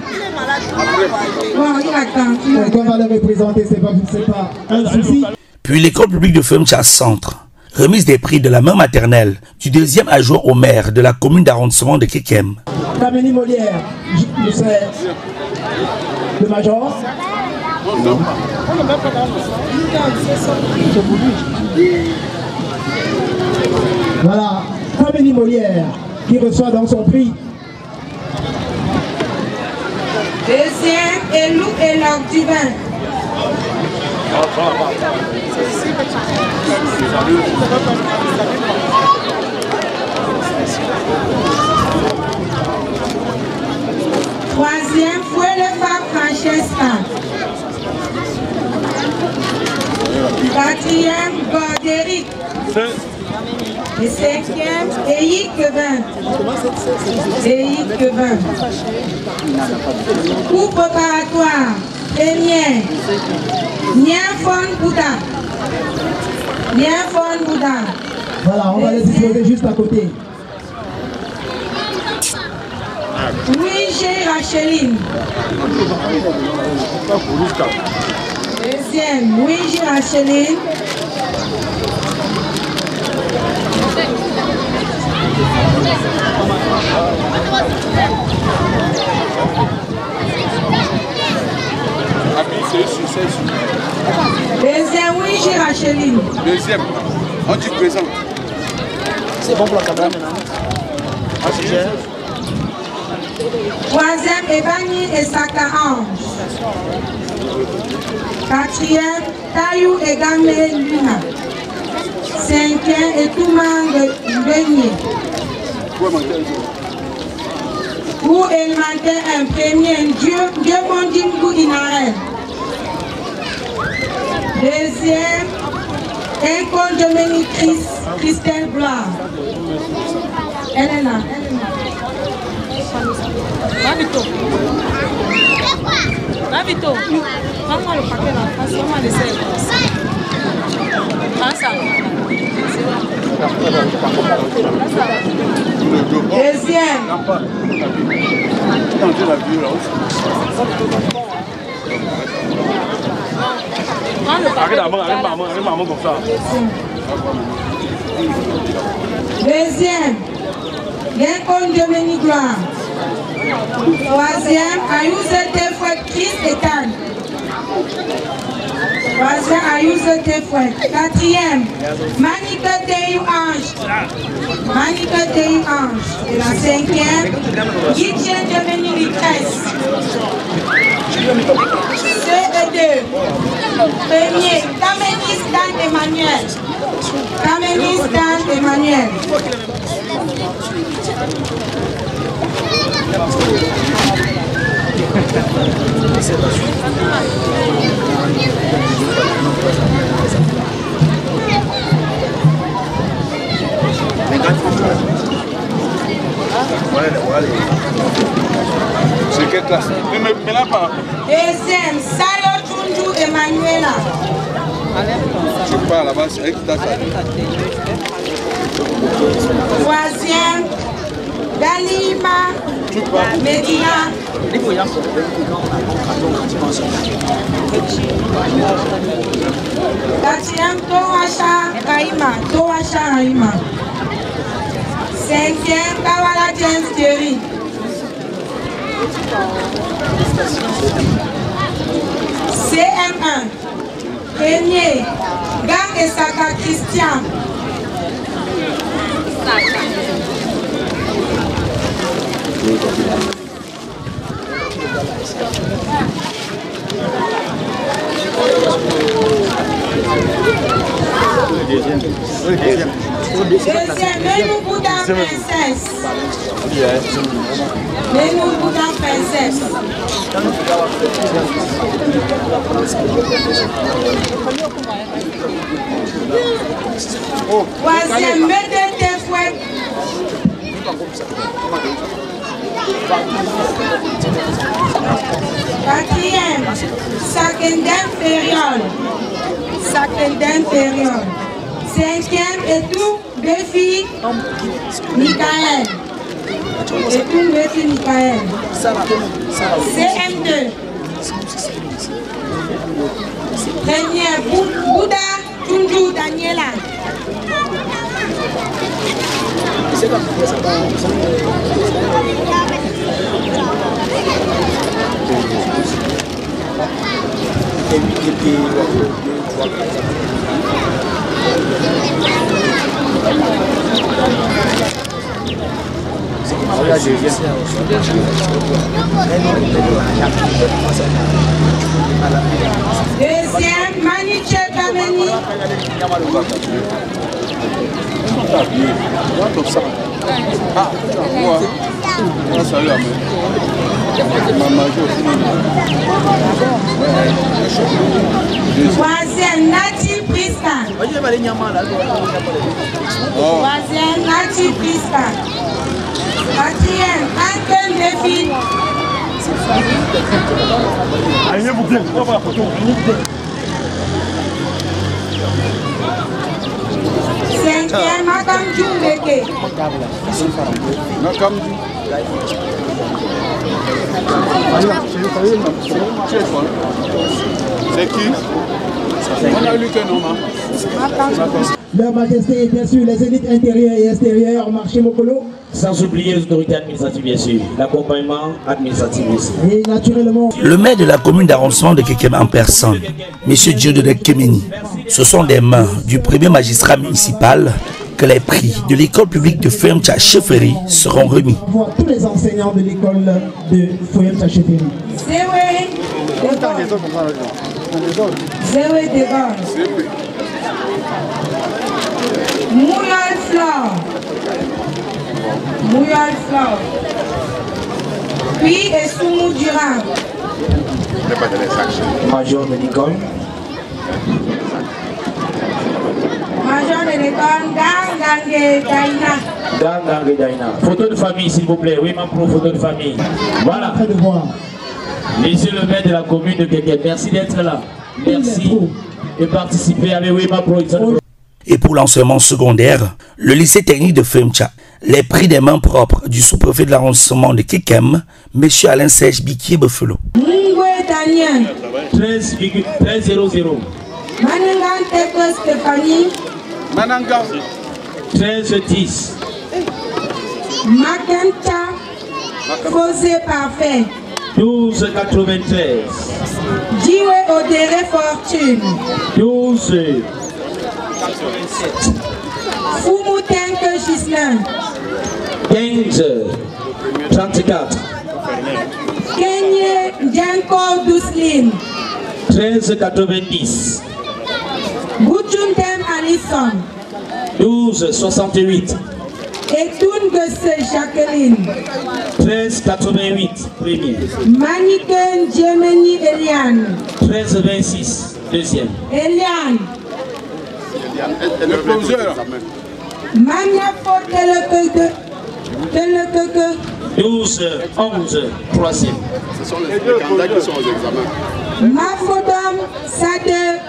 S4: Bon, il attend.
S9: On va le représenter, c'est pas un souci.
S1: Puis l'école publique de Foyemta Centre. Remise des prix de la main maternelle du deuxième adjoint au maire de la commune d'arrondissement de Kekem.
S9: Kameni Molière, je sais, le major. Voilà, Kameni Molière qui reçoit dans son prix.
S4: Deuxième, Elou Enoch Divin. Troisième, Fouelefa Francesca. Quatrième, Godéric. Et cinquième, Eïk Kevin. Cours préparatoire. Première, Niafon Bouddha.
S9: Voilà, on va les disposer juste à côté.
S4: Luigi Racheline. Deuxième, Luigi Racheline. Deuxième, Luigi Racheline.
S11: Deuxième, on dit présent.
S10: C'est bon pour la caméra maintenant.
S4: Troisième, Ebani et Sakarange. Quatrième, Tayou et Gamé Luna. Cinquième, Etouman Beignet. Pour élémentaire, un premier, Dieu Mondimbu Inarel. Deuxième, Inco Dominique Christelle Gloire. Elle est là.
S12: Vito, prends-moi le paquet là, passe-moi les ailes. Prends ça.
S4: Deuxième.
S12: Prends le paquet.
S8: Arrête comme ça.
S4: Deuxième. Yankon Dominique Gloire. Troisième, Ayouse Tefouet Christ et Tan. Troisième, Ayouse Tefouet. Quatrième, Manique Teyou Ange. Manique Teyou Ange. Et la cinquième, Guitien Dominique Litresse. Deux et deux. Premier, Kamenis Dan Emmanuel. Kamenis Dan Emmanuel.
S11: C'est quelle classe? Mais là pas.
S4: Deuxième, Salo Tundu Emmanuela.
S11: Je pars là-bas, c'est avec ta salle.
S4: Troisième, Dalima Medina. Quatrième, Toacha Raima. Cinquième, Kawala James Thierry. CM1. Premier, Gang et Saka Christian. Deuxième, Menou Bouddha Princesse. Menou Bouddha Princesse. Troisième, Médé Tefouet. Quatrième, Sakendem Feriol. Sakendem Feriol. Cinquième, et tout, deux filles, Michael. Et tout, deux filles, Michael. CM2. Première, Bouddha Tundu Daniela. Deuxième, Maniche Kameni. Troisième, Nati Priska. Troisième, Nati Priska. Quatrième, Antoine Défi.
S8: C'est qui? On a lu que non,
S9: Leur Majesté, bien sûr, les élites intérieures et extérieures, marché Mokolo.
S3: Sans oublier les autorités administratives, bien sûr. L'accompagnement administratif aussi.
S9: Et naturellement...
S1: Le maire de la commune d'arrondissement de Kekem en personne, M. Dieudonné Kemeni, ce sont des mains du premier magistrat municipal que les prix de l'école publique de Foyemtcha Chefferie seront remis.
S9: Voir tous les enseignants de l'école de Foyemtcha Chefferie.
S4: Mouyal Flore. Puis Essoumou Durand.
S3: Major de l'école.
S4: Major de l'école, Gangange Daina.
S3: Gangange Daina. Photo de famille, s'il vous plaît. Oui, ma pro, photo de famille. Voilà. Monsieur le maire de la commune de Kekem, merci d'être là. Merci de participer avec Oui, ma pro.
S1: Et pour l'enseignement secondaire, le lycée technique de Foyemtcha, les prix des mains propres du sous-préfet de l'arrondissement de Kekem, M. Alain Serge Bikié Buffalo.
S3: 13,1300.
S4: Manangan Teko Stéphanie.
S8: Manangan
S3: 13,10.
S4: Makenta Fosé Parfait.
S3: 12,93.
S4: Diwe Odere Fortune.
S3: 12,87.
S4: Foumoutenke Gislain.
S3: 15,34.
S4: Kenye Djanko Dousline.
S3: 13,90.
S4: Bouchuntem Alison.
S3: 12,68.
S4: Etoun Gesse Jacqueline.
S3: 13,88. Premier.
S4: Maniken Djemeni Eliane.
S3: 13,26. Deuxième.
S4: Eliane.
S8: Le plongeur.
S4: Maniafo Telekeke.
S3: 12,11. Troisième.
S8: Ce sont les candidats qui sont aux examens.
S4: Mafodom Sade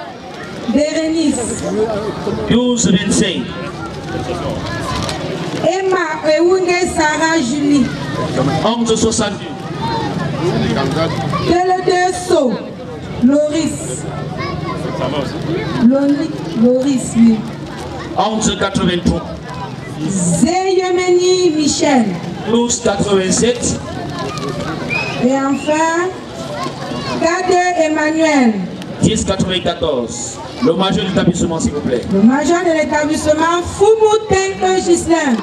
S4: Bérénice.
S3: 12,25.
S4: Emma Ewunge Sarah Julie.
S3: 11,62.
S4: Teledeso Loris. Loris, oui.
S3: 11,83.
S4: Zeyemeni Michel.
S3: 12,87.
S4: Et enfin, Kade Emmanuel.
S3: 10,94. Le major de l'établissement, s'il vous plaît.
S4: Le major de l'établissement, Foumoutenke Gislain.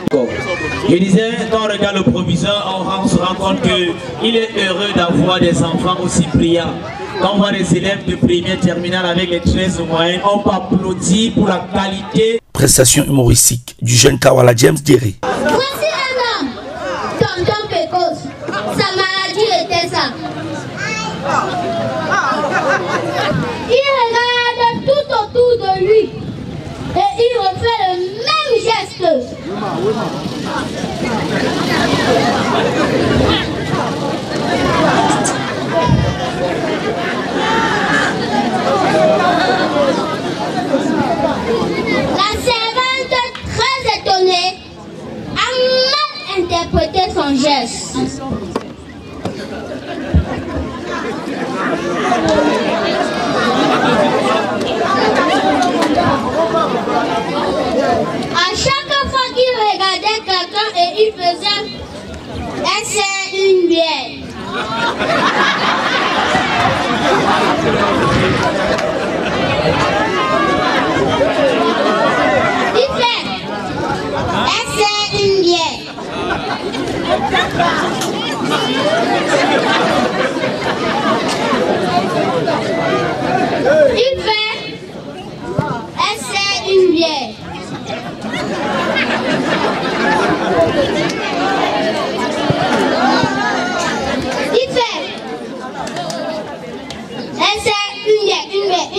S3: Je disais, quand on regarde le proviseur, on se rend compte qu'il est heureux d'avoir des enfants aussi brillants. Quand on voit des élèves de première terminale avec les 13 moyens, on peut applaudir pour la qualité.
S1: Prestation humoristique du jeune Kawala James Derry.
S5: Voici un homme, tonton Pecos. Sa maladie était ça. Il regarde tout autour de lui et il refait le même geste. La servante, très étonnée, a mal interprété son geste. À chaque fois qu'il regardait quelqu'un et il faisait c'est une bière. Il fait c'est une bière. Il fait c'est une bière. Il fait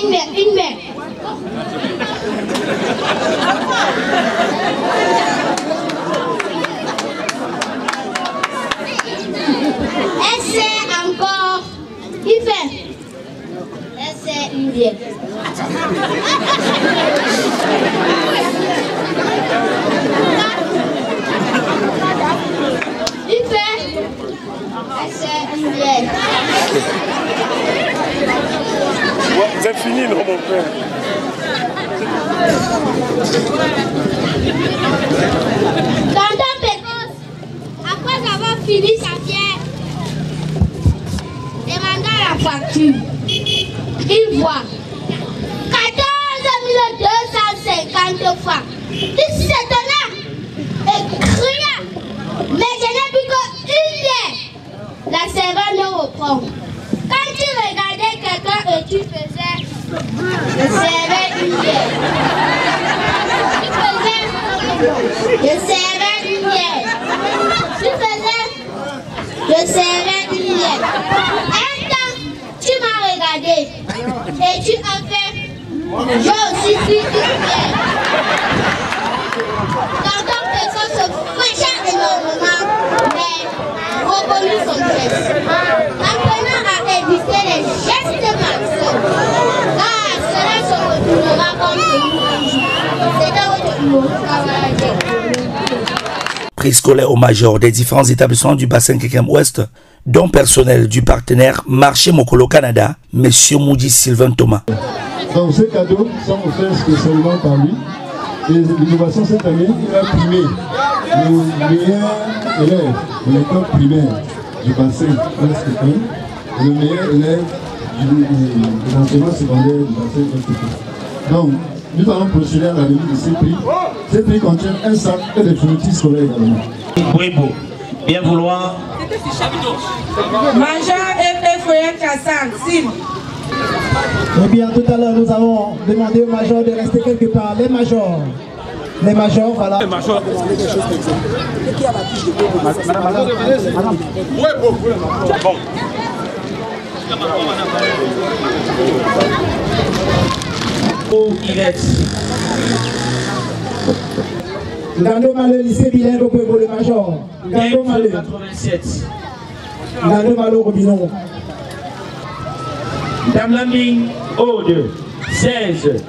S5: c'est une bière. C'est encore. Il fait c'est une bière.
S8: C'est fini, non, mon frère.
S5: Tonton Pécos, après avoir fini sa fière, demanda la facture. Il voit 14 250 francs. Il s'étonna et cria. Mais je n'ai plus qu'une bière. La servante le reprend. Quand tu regardais quelqu'un et tu faisais, je servais une bière. Tu faisais, je servais une bière. Tu faisais, je servais une bière. Un temps, tu m'as regardé et tu as fait, j'ai aussi pris une bière. Tonton Pécos se fâcha énormément, mais reconnut son geste. Apprenant à éviter les gestes malsains, car cela se retournera contre nous un jour. C'est dans votre humour,
S1: Prix scolaire au major des différents établissements du bassin Kekem Ouest, dont personnel du partenaire Marché Mokolo Canada, M. Moudi Sylvain Thomas.
S6: Donc ces cadeaux sont offerts spécialement par lui. Et l'innovation cette année, il a primé le meilleur élève de l'école primaire du bassin Ouest Kekem et le meilleur élève de l'enseignement secondaire du bassin Ouest Kekem. Donc, nous allons procéder à la remise de ces prix. Ces prix contiennent un sac et des fournitures scolaires également.
S3: Oui, bon. Bien vouloir.
S12: Major et Foyer Kassan, Sim.
S9: Eh bien, tout à l'heure, nous avons demandé aux majors de rester quelque part. Les majors, voilà. Les majors.
S10: Qui a la fiche de madame.
S8: Ouais, bon.
S3: Pour Yvette.
S9: Gando Malo, lycée bilingue pour le major. Gando Malo.
S3: 87.
S9: Gando Malo Robinon.
S3: Dame Laming, Aude, 16,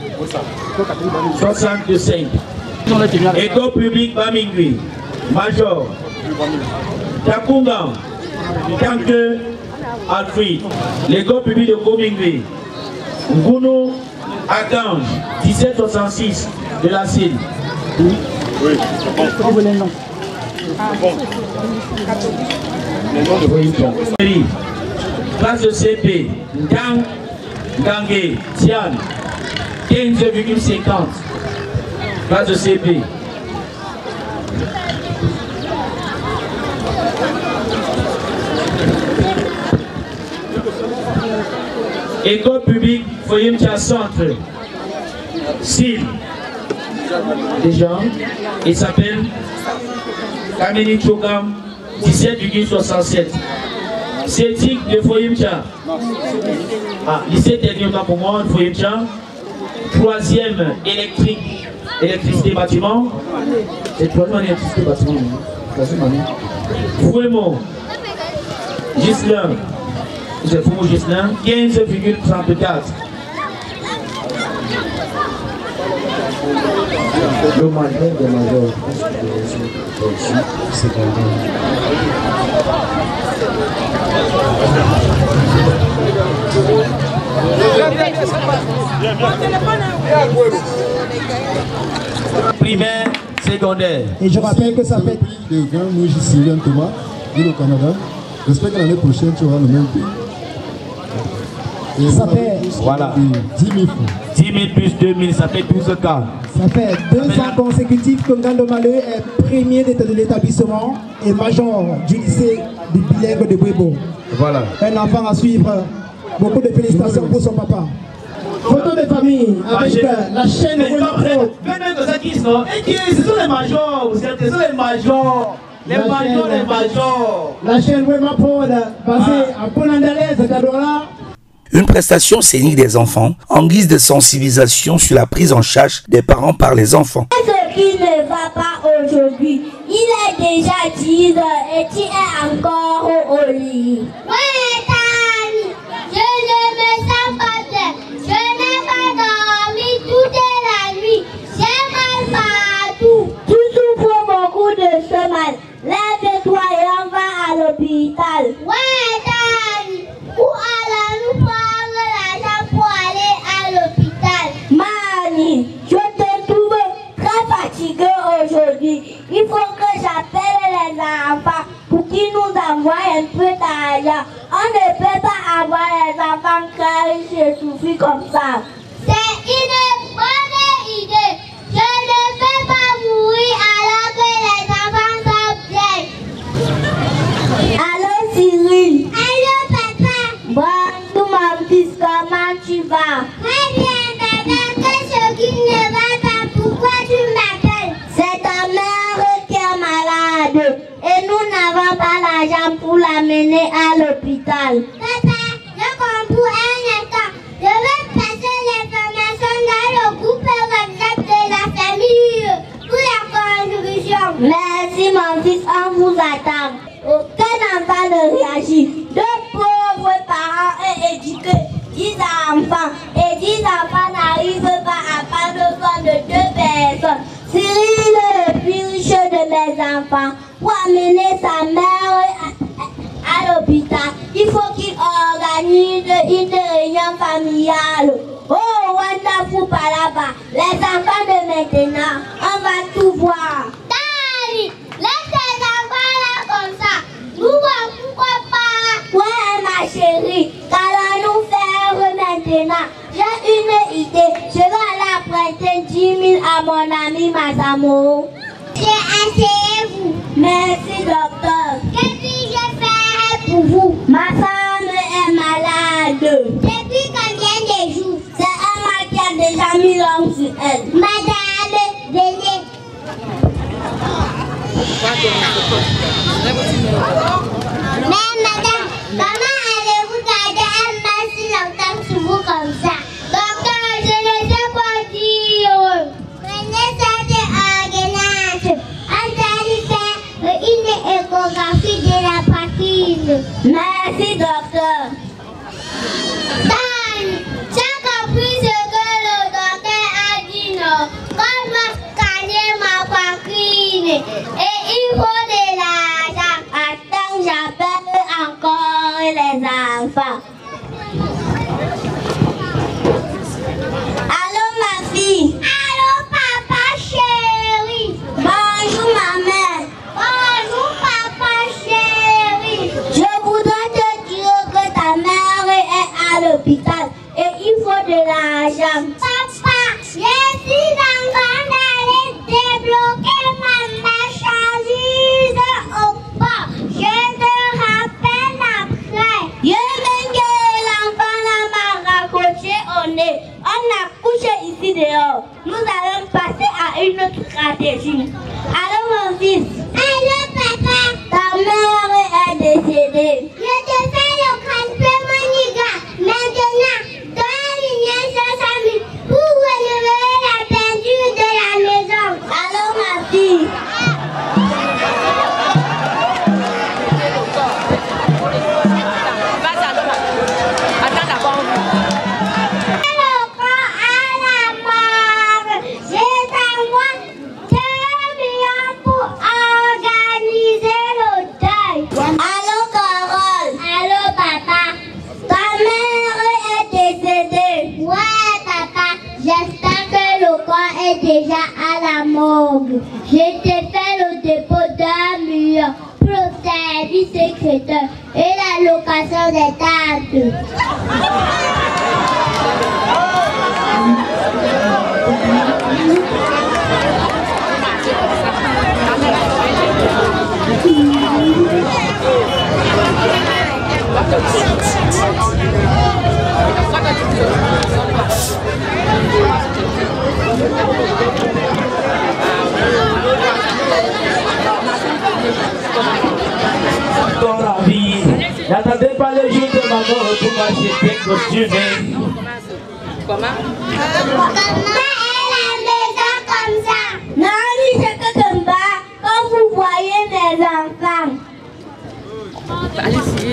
S3: 65. École publique Bamingui, Major, Takunga, Tanke, Alfred, l'école publique de Komingui, Ngounou, Agange, 1766 de la Cine.
S8: Oui, bon.
S3: Les noms. Classe de CP, Gang, Gangé, Tian, 15,50. Classe de CP. École publique, Foyer Mtia Centre, Style. Déjà, il s'appelle Kameni Chogam, 17,67. Cétique de Foyemcha. Ah, lycée technique pour moi, Foyemcha. Troisième électricité bâtiment. C'est troisième électricité bâtiment. Fouemo. Gislain. C'est Fouemo Gislain. 15,34.
S9: Le major de major.
S3: Primaire, secondaire.
S9: Et je rappelle que ça fait
S6: le grand Moudi Sylvain Thomas, au Canada. J'espère que l'année prochaine tu auras le même prix. Et
S9: ça fait
S3: voilà
S6: 10 000 francs.
S3: 10 000 plus 2 000, ça fait 12 cas.
S9: Ça fait 2 ans consécutifs que Ngando Malo est premier de l'établissement et major du lycée du bilingue de Bouébo.
S3: Voilà.
S9: Un enfant à suivre. Beaucoup de félicitations pour son papa. Photo de famille avec la chaîne Wema Pro.
S3: Ce sont les majors, ce sont les majors. Les majors.
S9: La chaîne Wema Pro basée à Ponandalaise, Kadola.
S1: Une prestation scénique des enfants en guise de sensibilisation sur la prise en charge des parents par les enfants.
S5: Ce qui ne va pas aujourd'hui, il est déjà 10 heures et tu es encore au lit. Ouais, Tani, je ne me sens pas bien. Je n'ai pas dormi toute la nuit. J'ai mal partout. Tu souffres beaucoup de ce mal. Lève-toi et on va à l'hôpital. Ouais, Tani, où allons-nous prendre l'argent pour aller à un peu d'argent. On ne peut pas avoir les enfants qui se souffrent comme ça. C'est une bonne idée. Je ne veux pas mourir alors que les enfants sont bien. Allô Cyril. Allô papa. Bonjour mon fils, comment tu vas? Très bien papa, qu'est-ce qui ne va pas? Pourquoi tu m'appelles? C'est ta mère qui est malade et nous n'avons pas l'argent pour l'amener à l'hôpital. Papa, je comprends un instant. Je vais passer l'information dans le groupe WhatsApp de la famille pour la contribution. Merci mon fils, on vous attend. Aucun enfant ne réagit. Deux pauvres parents éduqués, 10 enfants. Et 10 enfants n'arrivent pas à prendre soin de 2 personnes. Cyril est le plus riche de mes enfants. Pour amener sa mère à l'hôpital, il faut qu'il organise une réunion familiale. Oh, wonderful Palaba. Les enfants de maintenant, on va tout voir. Daddy, laisse les enfants là comme ça. Nous voir pourquoi pas. Ouais, ma chérie, qu'allons-nous faire maintenant? J'ai une idée. Je vais aller prêter 10 000 à mon ami Masamo. Asseyez-vous. Merci, docteur. Qu'est-ce que je fais pour vous? Ma femme est malade. Depuis combien de jours? C'est un mal qui a déjà mis l'homme sur elle. Madame, venez. Mais madame, comment allez-vous garder un mal si longtemps sur vous comme ça? Docteur, je ne sais pas dire. Prenez cette ordonnance. Allez faire une échographie de la poitrine. Merci, docteur. Dan, j'ai compris ce que le docteur a dit, non? Quand je vais scanner ma poitrine et il faut de l'argent. Attends, j'appelle encore les enfants. Allô, ma fille. Allô, papa chéri. Bonjour, ma mère. Bonjour, papa chéri. Je voudrais te dire que ta mère est à l'hôpital et il faut de l'argent. Papa, je suis en train d'aller débloquer ma marchandise au bas. Je te rappelle après. Je veux que l'enfant m'a raccroché au nez. On a couché ici dehors. Nous allons passer à une autre stratégie. Allô, mon fils. Allô, papa. Ta mère est décédée. Je te fais le transfert, mon gars. Maintenant, donne une 500 000 pour relever la peinture de la maison. Allô, ma fille. Déjà à la morgue. J'ai fait le dépôt d'1 million pour le service secrétaire et la location des tables.
S3: Dans la vie, n'attendez pas le jour de ma mort pour m'acheter costumé.
S5: Comment est la maison comme ça? Non, c'est que comme ça, quand vous voyez mes enfants.
S12: Allez-y.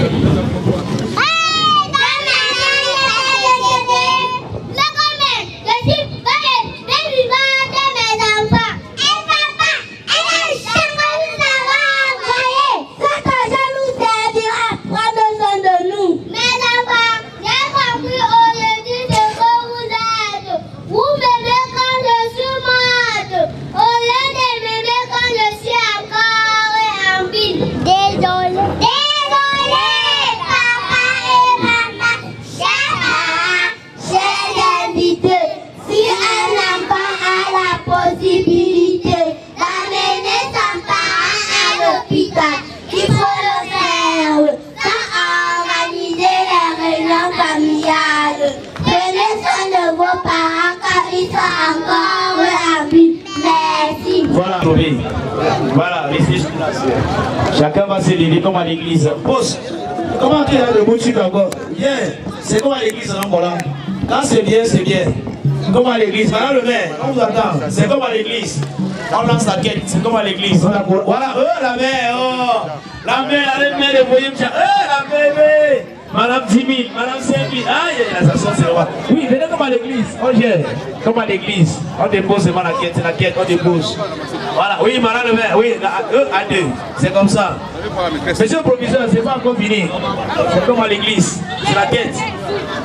S5: Désolé.
S3: trouver. Voilà, restez sur place. Chacun va se lever comme à l'église. Pause. Comment tu es debout, tu encore? Bien. C'est comme à l'église en Angola. Là, c'est bien, c'est bien. Comme à l'église. Madame le maire, on vous attend. C'est comme à l'église. On lance la quête. C'est comme à l'église. Voilà, la mère. Oh. La mère, la mère de Voyem. La bébé. Madame 10 000, Madame 5 000. Aïe, la station, c'est roi. Oui, venez comme à l'église. On gère. Comme à l'église. On dépose seulement la quête, on dépose. Voilà, oui, Madame le maire. Oui, à deux. C'est comme ça. Monsieur le proviseur, c'est pas encore fini. C'est comme à l'église. C'est la quête.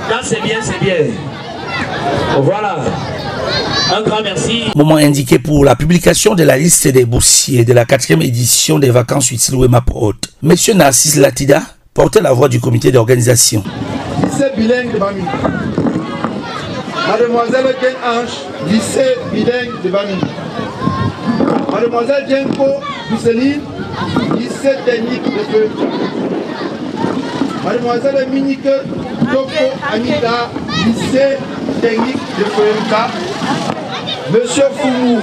S3: Là, c'est bien, c'est bien. Voilà. Un grand merci.
S1: Moment indiqué pour la publication de la liste des boursiers de la 4e édition des vacances utiles Wema Prod. Monsieur Narcisse Latida portait la voix du comité d'organisation.
S13: Lycée bilingue de Bamini. Mademoiselle Ken Ange, lycée bilingue de Bamini. Mademoiselle Jenko Mousseline, lycée technique de Feu. Mademoiselle Minique Toko Anita, lycée technique de Feuillemta. Monsieur Foumou,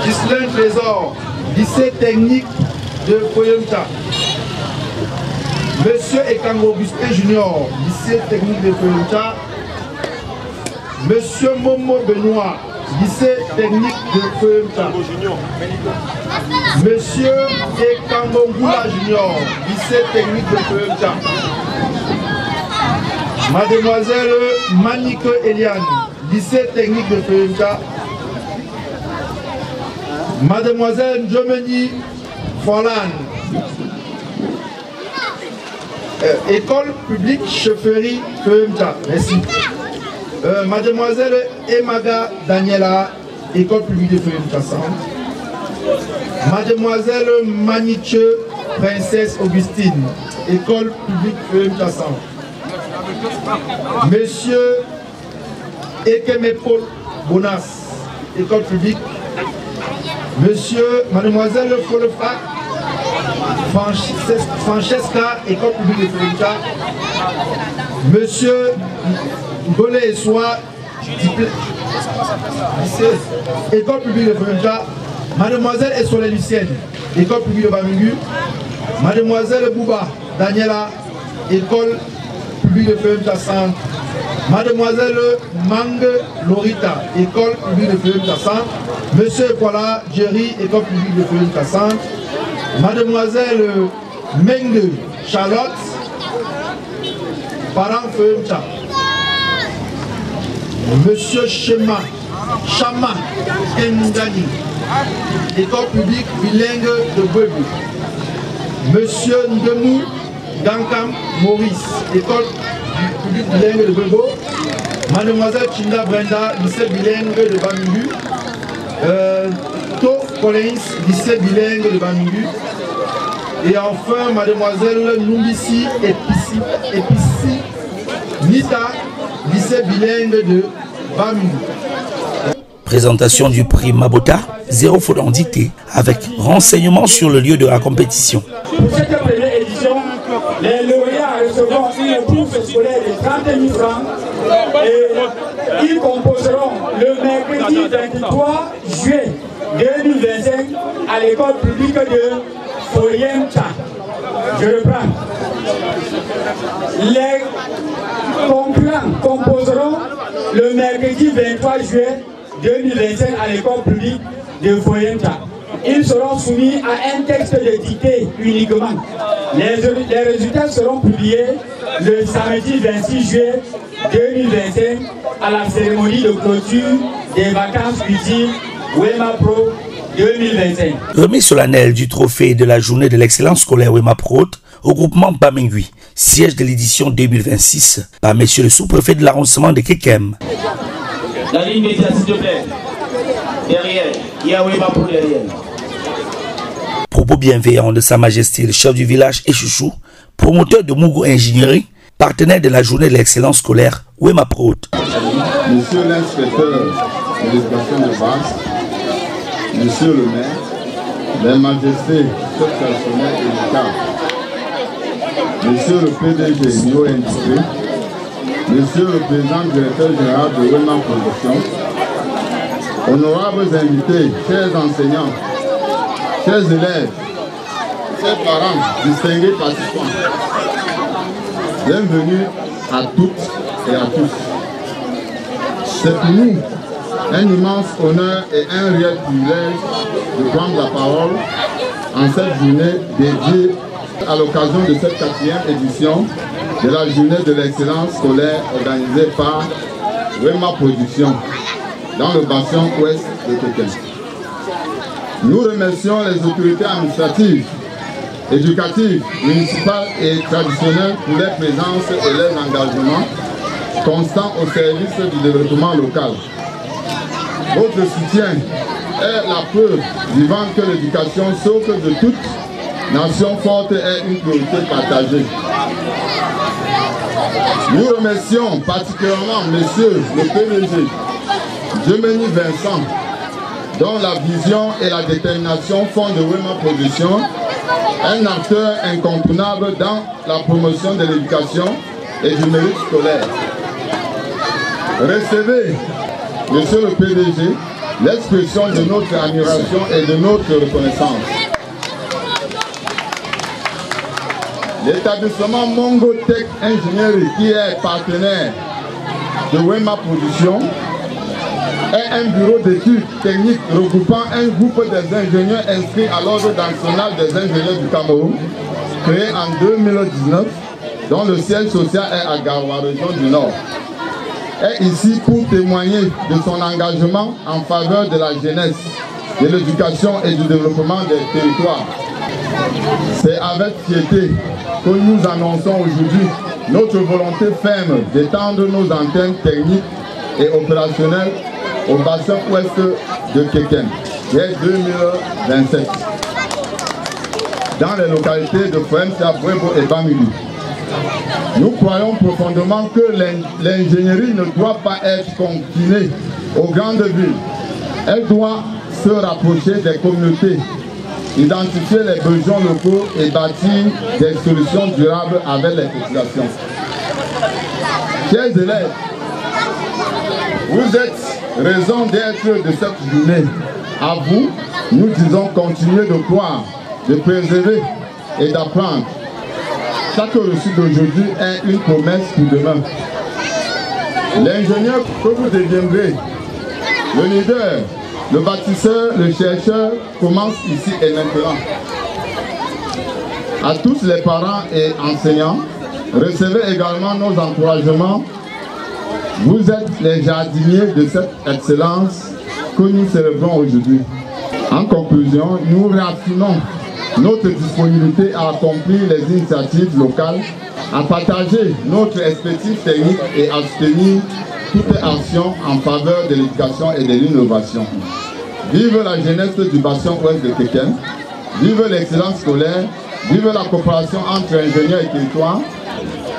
S13: Gislain Trésor, lycée technique de Feuillemta. Monsieur Ekango Augustin Junior, lycée technique de Feuillemta. Monsieur Momo Benoît, lycée technique de Feuillemta. Monsieur Ekango Goula Junior, lycée technique de Feuillemta. Mademoiselle Manique Eliane, lycée technique de Feuillemta. Mademoiselle Jomeni Forlan, école publique chefferie Feuillemta. Merci. Mademoiselle Emaga Daniela, école publique de Feuillemta Centre. Mademoiselle Maniche Princesse Augustine, école publique Feuillemta Centre. Monsieur Ekemepol Bonas, école publique. Monsieur, mademoiselle Folefac Francesca, école publique de Feuillemta. Monsieur Golé Soa, école publique de Feuillemta. Mademoiselle Essolé Lucienne, école publique de Bamingu. Mademoiselle Bouba Daniela, école publique de Feuillemta Centre. Mademoiselle Mang Lorita, école publique de Feuillemta Centre. Monsieur Koala Jerry, école publique de Feuillemta Centre. Mademoiselle Menge Charlotte, parent Feuillemta. Monsieur Chama Kendani, école publique bilingue de Bouébou. Monsieur Ndemou Gankam Maurice, école publique bilingue de Bouébou. Mademoiselle Chinda Brenda, lycée bilingue de Bamingu. To Collins, lycée bilingue de Bamingu. Et enfin, mademoiselle Numbisi Epissi Nita, lycée bilingue de Bamingu.
S1: Présentation du prix Mabota, 0 faute en dictée, avec renseignements sur le lieu de la compétition.
S2: Pour cette première édition, les lauréats recevront une bourse scolaire de 30 000 francs et ils composeront le mercredi 23 juillet 2025 à l'école publique de Feuillemta. Je reprends. Les concurrents composeront le mercredi 23 juillet 2025 à l'école publique de Feuillemta. Ils seront soumis à un texte de dictée uniquement. Les résultats seront publiés le samedi 26 juillet 2025 à la cérémonie de clôture des vacances utiles Wema Pro 2025.
S1: Remise solennelle du trophée de la journée de l'excellence scolaire Wema Prod au groupement Bamingui, siège de l'édition 2026 par monsieur le sous-préfet de l'arrondissement de Kekem.
S3: La ligne médiane, s'il te plaît. Derrière, il y a Wema Pro derrière.
S1: Propos bienveillants de Sa Majesté le chef du village Echouchou, promoteur de Mougou Ingénierie, partenaire de la journée de l'excellence scolaire Wema Prod.
S6: Monsieur l'inspecteur de l'éducation de base, Monsieur le maire, les majestés, chefs personnels et l'État, Monsieur le PDG Nio Industrie, Monsieur le président directeur général de Wema Production, honorables invités, chers enseignants, chers élèves, chers parents, distingués participants, bienvenue à toutes et à tous. C'est pour nous un immense honneur et un réel privilège de prendre la parole en cette journée dédiée à l'occasion de cette 4e édition de la journée de l'excellence scolaire organisée par Wema Production dans le bassin ouest de Pékin. Nous remercions les autorités administratives, éducatives, municipales et traditionnelles pour leur présence et leur engagement constant au service du développement local. Votre soutien est la preuve vivante que l'éducation, socle de toute nation forte, est une priorité partagée. Nous remercions particulièrement Monsieur le PDG, Djemeni Vincent, dont la vision et la détermination font de Wema Production un acteur incontournable dans la promotion de l'éducation et du mérite scolaire. Recevez, Monsieur le PDG, l'expression de notre admiration et de notre reconnaissance. L'établissement Mongo Tech Ingénierie, qui est partenaire de Wema Production, est un bureau d'études techniques regroupant un groupe des ingénieurs inscrits à l'Ordre national des ingénieurs du Cameroun, créé en 2019, dont le siège social est à Garoua, région du Nord. Est ici pour témoigner de son engagement en faveur de la jeunesse, de l'éducation et du développement des territoires. C'est avec fierté que nous annonçons aujourd'hui notre volonté ferme d'étendre nos antennes techniques et opérationnelles au bassin ouest de Kéken dès 2027 dans les localités de Fouemta, Bouébo et Bamili. Nous croyons profondément que l'ingénierie ne doit pas être confinée aux grandes villes. Elle doit se rapprocher des communautés, identifier les besoins locaux et bâtir des solutions durables avec les populations. Chers élèves, vous êtes raison d'être de cette journée. À vous, nous disons continuer de croire, de préserver et d'apprendre. Chaque reçu d'aujourd'hui est une promesse pour demain. L'ingénieur que vous deviendrez, le leader, le bâtisseur, le chercheur commence ici et maintenant. À tous les parents et enseignants, recevez également nos encouragements. Vous êtes les jardiniers de cette excellence que nous célébrons aujourd'hui. En conclusion, nous réaffirmons notre disponibilité à accomplir les initiatives locales, à partager notre expertise technique et à soutenir toute action en faveur de l'éducation et de l'innovation. Vive la jeunesse du bassin ouest de Pékin, vive l'excellence scolaire, vive la coopération entre ingénieurs et territoires,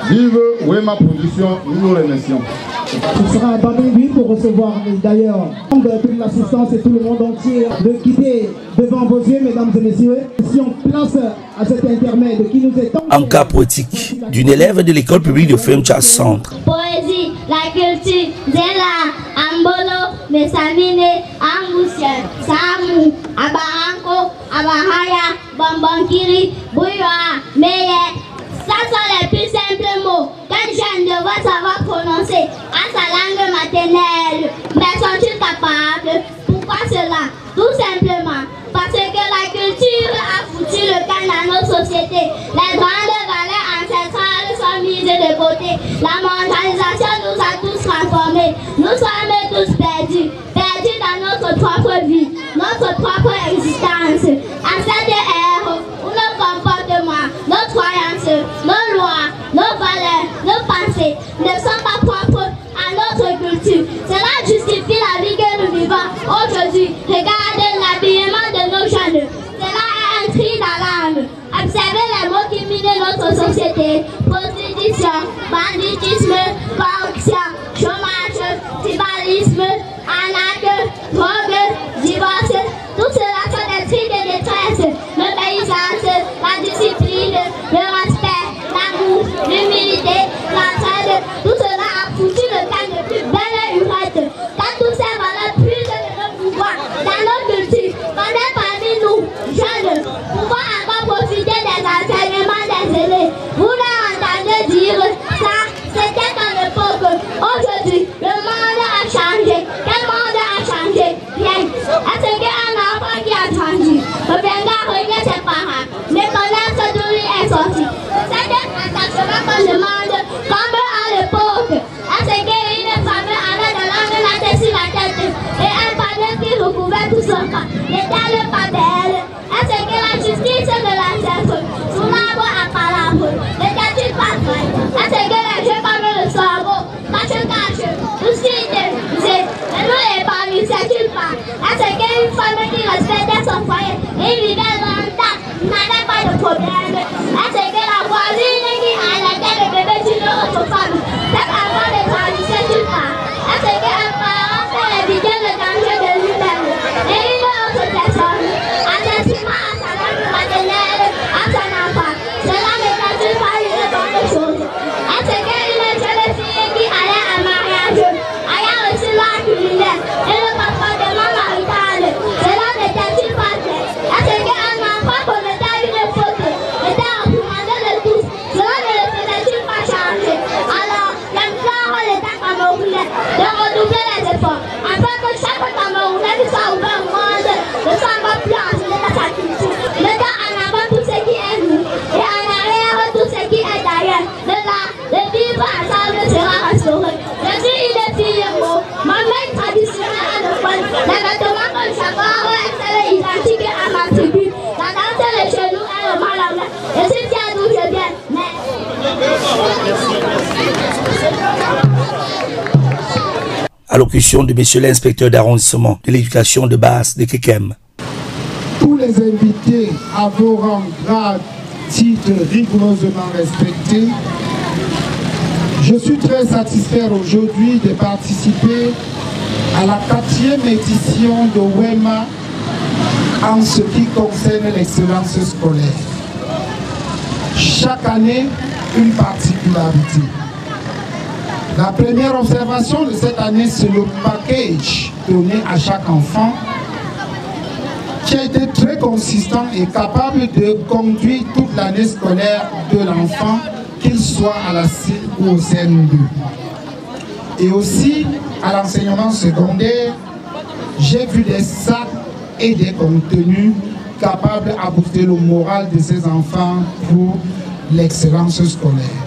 S6: vive Wema Production, nous vous remercions.
S9: Ce sera à Babengui pour recevoir d'ailleurs toute l'assistance et tout le monde entier de quitter devant vos yeux, mesdames et messieurs. Si on place à cet intermède qui nous est
S1: en cas poétique d'une élève de l'école publique de Fouemta Centre.
S5: Poésie, la culture, Zela, Ambolo, Messamine, Angusien, Samu, Abaranko, Abahaya, Bambankiri, Bouyoa, Meye. Ça sont les plus simples mots qu'un jeune devrait savoir prononcer à sa langue maternelle. Mais sont-ils capables? Pourquoi cela? Tout simplement parce que la culture a foutu le camp dans nos sociétés. Les grandes valeurs ancestrales sont mises de côté. La mondialisation nous a tous transformés. Nous sommes tous perdus. Perdus dans notre propre vie, notre propre existence. À cette ère où nos comportements, nos croyances, nos lois, nos valeurs, nos pensées ne sont pas propres à notre culture. Cela justifie la vie que nous vivons aujourd'hui. Regardez l'habillement de nos jeunes. Cela est un cri d'alarme. Observez les mots qui minent notre société. Prostitution, banditisme, corruption, chômage, tribalisme, arnaque, drogue, divorce. Tout cela sont des cris de détresse. L'obéissance, la discipline, le respect, l'amour, l'humilité, l'entraide. Tout cela est sorti. C'est un attachement que je mange comme à l'époque. Est-ce qu'une femme avait de l'angle la tête sur la tête et un panier qui recouvrait tout son corps. N'était pas belle. Est-ce que la justice de la chef sous l'arbre à palabre n'était-il pas vrai? Est-ce que les jeux comme le sabot cache, tout ce qui était mais nous les parmi, c'est-il pas? Est-ce qu'une femme qui respectait son foyer et vivait dans le tas n'avait pas de problème? Est-ce que la voisine qui allaitait le bébé d'une autre femme, cette enfant ne grandissait-il pas? Est-ce qu'un parent peut éviter le danger de lui-même et une autre personne, assassinant à sa langue maternelle, à son enfant? Cela n'est-il pas une bonne chose? Est-ce qu'une jeune fille qui allait à mariage ayant reçu l'art culinaire et le comportement marital, cela n'était-il pas vrai? Est-ce qu'un enfant commettait une faute, était reprimandé de tous, cela ne le faisait-il pas changer? Alors, j'implore l'État camerounais de redoubler les efforts afin que chaque Camerounais qui soit ouvert au monde ne soit encore plus enseigné dans sa culture. Mettant en avant tout ce qui est nous et en arrière tout ce qui est d'ailleurs. De là, le vivre ensemble sera restauré. Je suis une fille beau, ma mère traditionnelle à l'école, les vêtements comme chacun est identique à ma tribu. La danse, les genoux et le malamé. Je suis fière d'où je viens, mais...
S1: Allocution de monsieur l'inspecteur d'arrondissement de l'éducation de base de Kekem.
S14: Tous les invités à vos rangs, grades, titres rigoureusement respectés, je suis très satisfait aujourd'hui de participer à la 4e édition de WEMA en ce qui concerne l'excellence scolaire. Chaque année, une particularité. La première observation de cette année, c'est le package donné à chaque enfant qui a été très consistant et capable de conduire toute l'année scolaire de l'enfant, qu'il soit à la CIL ou au CM2. Et aussi, à l'enseignement secondaire, j'ai vu des sacs et des contenus capables à booster le moral de ces enfants pour l'excellence scolaire.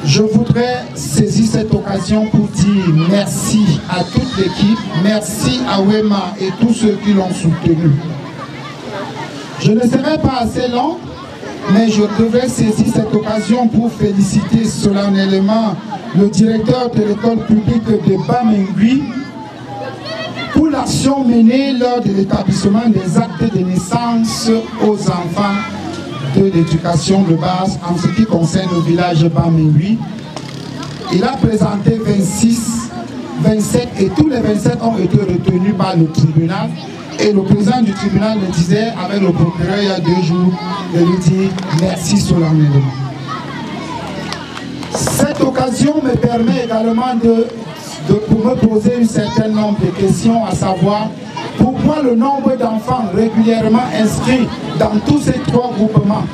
S14: Je voudrais saisir cette occasion pour dire merci à toute l'équipe, merci à WEMA et tous ceux qui l'ont soutenu. Je ne serai pas assez long, mais je devrais saisir cette occasion pour féliciter solennellement le directeur de l'école publique de Bamingui pour l'action menée lors de l'établissement des actes de naissance aux enfants de l'éducation de base en ce qui concerne le village Bamingui. Il a présenté 26, 27 et tous les 27 ont été retenus par le tribunal. Et le président du tribunal me disait avec le procureur il y a 2 jours, de lui dire merci solennellement. Cette occasion me permet également de me poser un certain nombre de questions, à savoir pourquoi le nombre d'enfants régulièrement inscrits dans tous ces 3 groupements.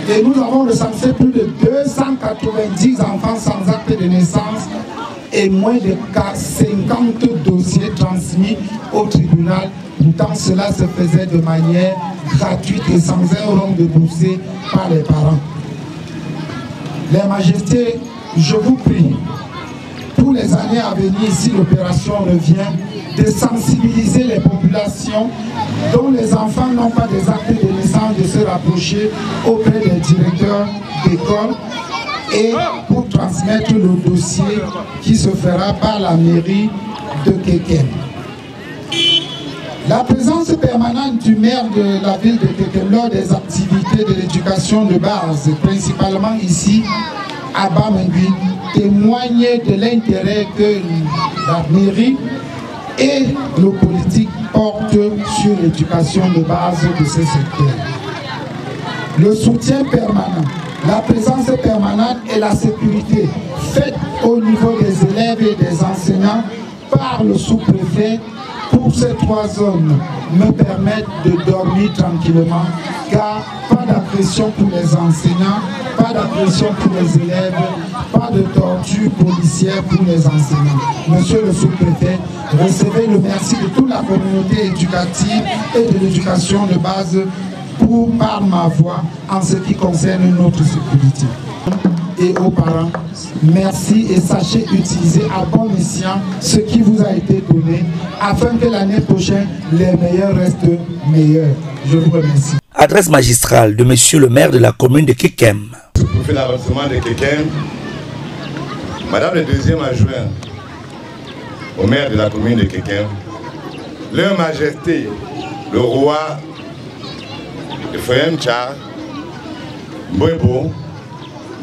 S14: Et nous avons recensé plus de 290 enfants sans acte de naissance et moins de 50 dossiers transmis au tribunal. Pourtant, cela se faisait de manière gratuite et sans un rond déboursé par les parents. Les majestés, je vous prie, pour les années à venir, si l'opération revient, de sensibiliser les populations dont les enfants n'ont pas des actes de naissance, de se rapprocher auprès des directeurs d'école et pour transmettre le dossier qui se fera par la mairie de Kekem. La présence permanente du maire de la ville de Kekem lors des activités de l'éducation de base, principalement ici à Bamingui, témoigne de l'intérêt que la mairie et le politique portent sur l'éducation de base de ce secteur. Le soutien permanent, la présence permanente et la sécurité faite au niveau des élèves et des enseignants par le sous-préfet pour ces 3 zones me permettent de dormir tranquillement, car pas d'agression pour les enseignants, pas d'agression pour les élèves, pas de torture policière pour les enseignants. Monsieur le sous-préfet, recevez le merci de toute la communauté éducative et de l'éducation de base par ma voix en ce qui concerne notre sécurité. Et aux parents, merci et sachez utiliser à bon escient ce qui vous a été donné afin que l'année prochaine, les meilleurs restent meilleurs. Je vous remercie.
S1: Adresse magistrale de monsieur le maire de la commune de Kekem.
S15: Pour faire l'avancement de Kekem, Madame le deuxième adjoint au maire de la commune de Kekem, leur majesté, le roi de Fouemtcha, Mbwebo,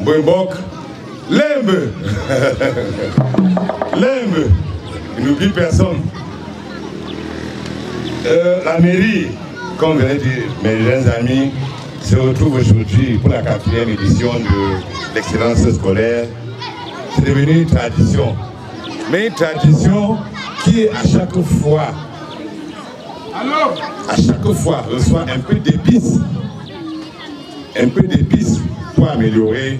S15: Mbwembok, Lembe, Lembe, il n'oublie personne. La mairie, comme venait de dire mes jeunes amis, se retrouve aujourd'hui pour la 4e édition de l'excellence scolaire. C'est devenu une tradition, mais une tradition qui est à chaque fois reçoit un peu d'épices pour améliorer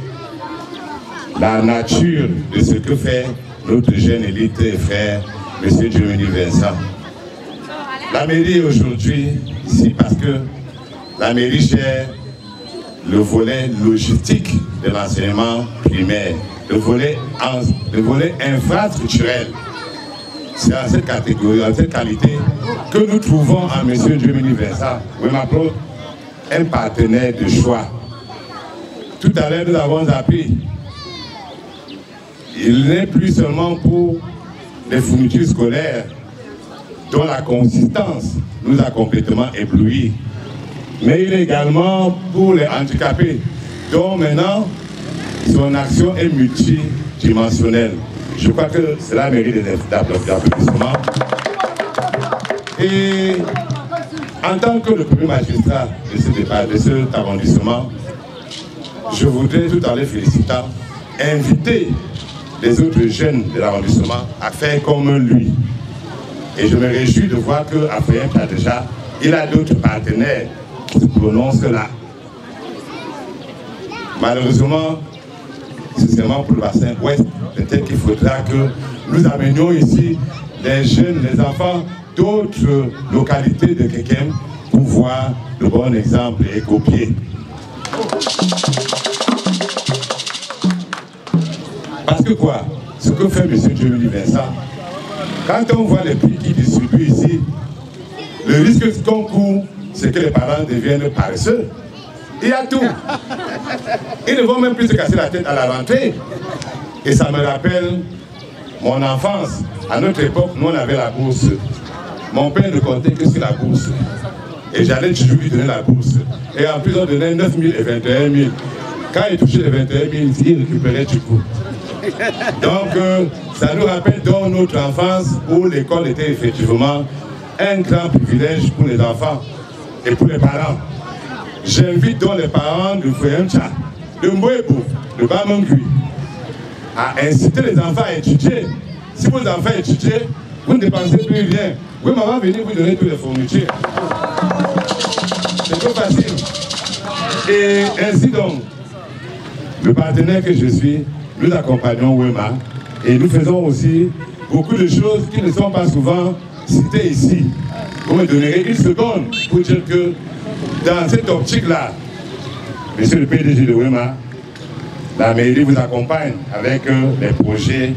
S15: la nature de ce que fait notre jeune élite et frère, M. Giovanni Vincent. La mairie aujourd'hui, ici, parce que la mairie gère le volet logistique de l'enseignement primaire, le volet infrastructurel. C'est dans cette catégorie, dans cette qualité que nous trouvons en M. Giovanni Vincent, un partenaire de choix. Tout à l'heure, nous avons appris, il n'est plus seulement pour les fournitures scolaires dont la consistance nous a complètement éblouis, mais il est également pour les handicapés, dont maintenant son action est multidimensionnelle. Je crois que cela mérite d'applaudissements. Et en tant que le premier magistrat de ce débat, de cet arrondissement, je voudrais, tout en les félicitant, inviter les autres jeunes de l'arrondissement à faire comme lui. Et je me réjouis de voir qu'à Fouemtcha déjà, il a d'autres partenaires qui se prononcent là. Malheureusement, c'est seulement pour le bassin ouest, peut-être qu'il faudra que nous amenions ici les jeunes, les enfants d'autres localités de Kekem pour voir le bon exemple et copier. Parce que quoi? Ce que fait M. Giovanni Vincent, quand on voit les prix qu'il distribue ici, le risque qu'on court, c'est que les parents deviennent paresseux. Il y a tout. Ils ne vont même plus se casser la tête à la rentrée. Et ça me rappelle mon enfance. À notre époque, nous on avait la bourse. Mon père ne comptait que sur la bourse. Et j'allais toujours lui donner la bourse. Et en plus, on donnait 9 000 et 21 000. Quand il touchait les 21 000, il récupérait du coup. Donc, ça nous rappelle dans notre enfance où l'école était effectivement un grand privilège pour les enfants et pour les parents. J'invite donc les parents de Fouemtcha, de Mbwebo, de Bamangui, à inciter les enfants à étudier. Si vos enfants étudient, vous ne dépensez plus rien. Oui, maman va venir vous donner toutes les fournitures. C'est trop facile. Et ainsi donc, le partenaire que je suis, nous accompagnons Wema et nous faisons aussi beaucoup de choses qui ne sont pas souvent citées ici. Vous me donnerez une seconde pour dire que dans cette optique-là, monsieur le PDG de Wema, la mairie vous accompagne avec les projets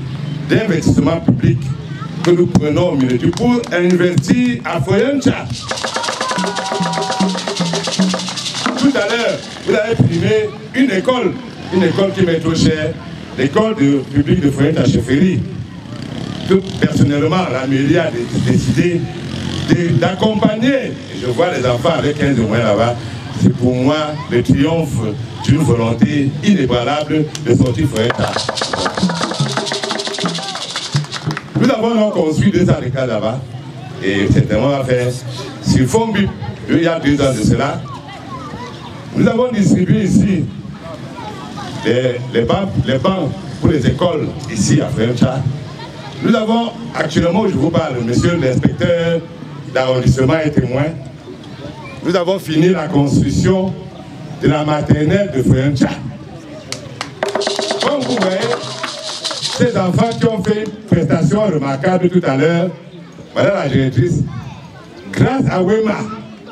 S15: d'investissement public que nous prenons au milieu pour investir à Fouemtcha. Tout à l'heure, vous avez primé une école qui m'est trop chère, l'école publique de Fouemtcha Chefferie. Personnellement, la mairie a décidé d'accompagner. Je vois les enfants avec 15 mois là-bas. C'est pour moi le triomphe d'une volonté inébranlable de sortir Fouemtcha. Nous avons donc construit 200 hectares là-bas. Et certainement on va faire sur fond BIP, il y a 2 ans de cela. Nous avons distribué ici les bancs pour les écoles ici à Fouemtcha. Nous avons actuellement, je vous parle, monsieur l'inspecteur d'arrondissement est témoin, nous avons fini la construction de la maternelle de Fouemtcha. Comme vous voyez, ces enfants qui ont fait une prestation remarquable tout à l'heure, madame la directrice, grâce à Wema,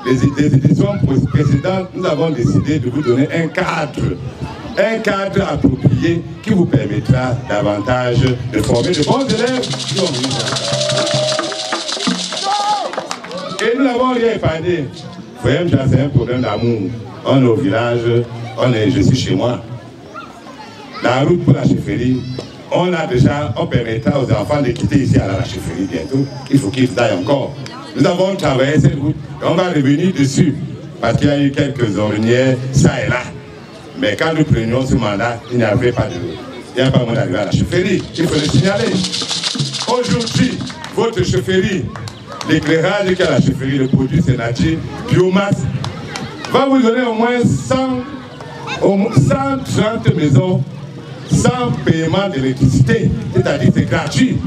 S15: les éditions précédentes, nous avons décidé de vous donner un cadre approprié qui vous permettra davantage de former de bons élèves qui ont venu. Et nous n'avons rien épargné. Vraiment, c'est un problème d'amour. On est au village, je suis chez moi. La route pour la chefferie, on permettra aux enfants de quitter ici à la chefferie bientôt. Il faut qu'ils aillent encore. Nous avons travaillé cette route et on va revenir dessus parce qu'il y a eu quelques ornières, ça et là. Mais quand nous prenions ce mandat, il n'y avait pas de route. Il n'y a pas moyen d'arriver à la chefferie. Il faut le signaler. Aujourd'hui, votre chefferie, l'éclairage qu'il y a à la chefferie, le produit Sénati, biomasse, va vous donner au moins 130 maisons sans paiement d'électricité. C'est-à-dire que c'est gratuit.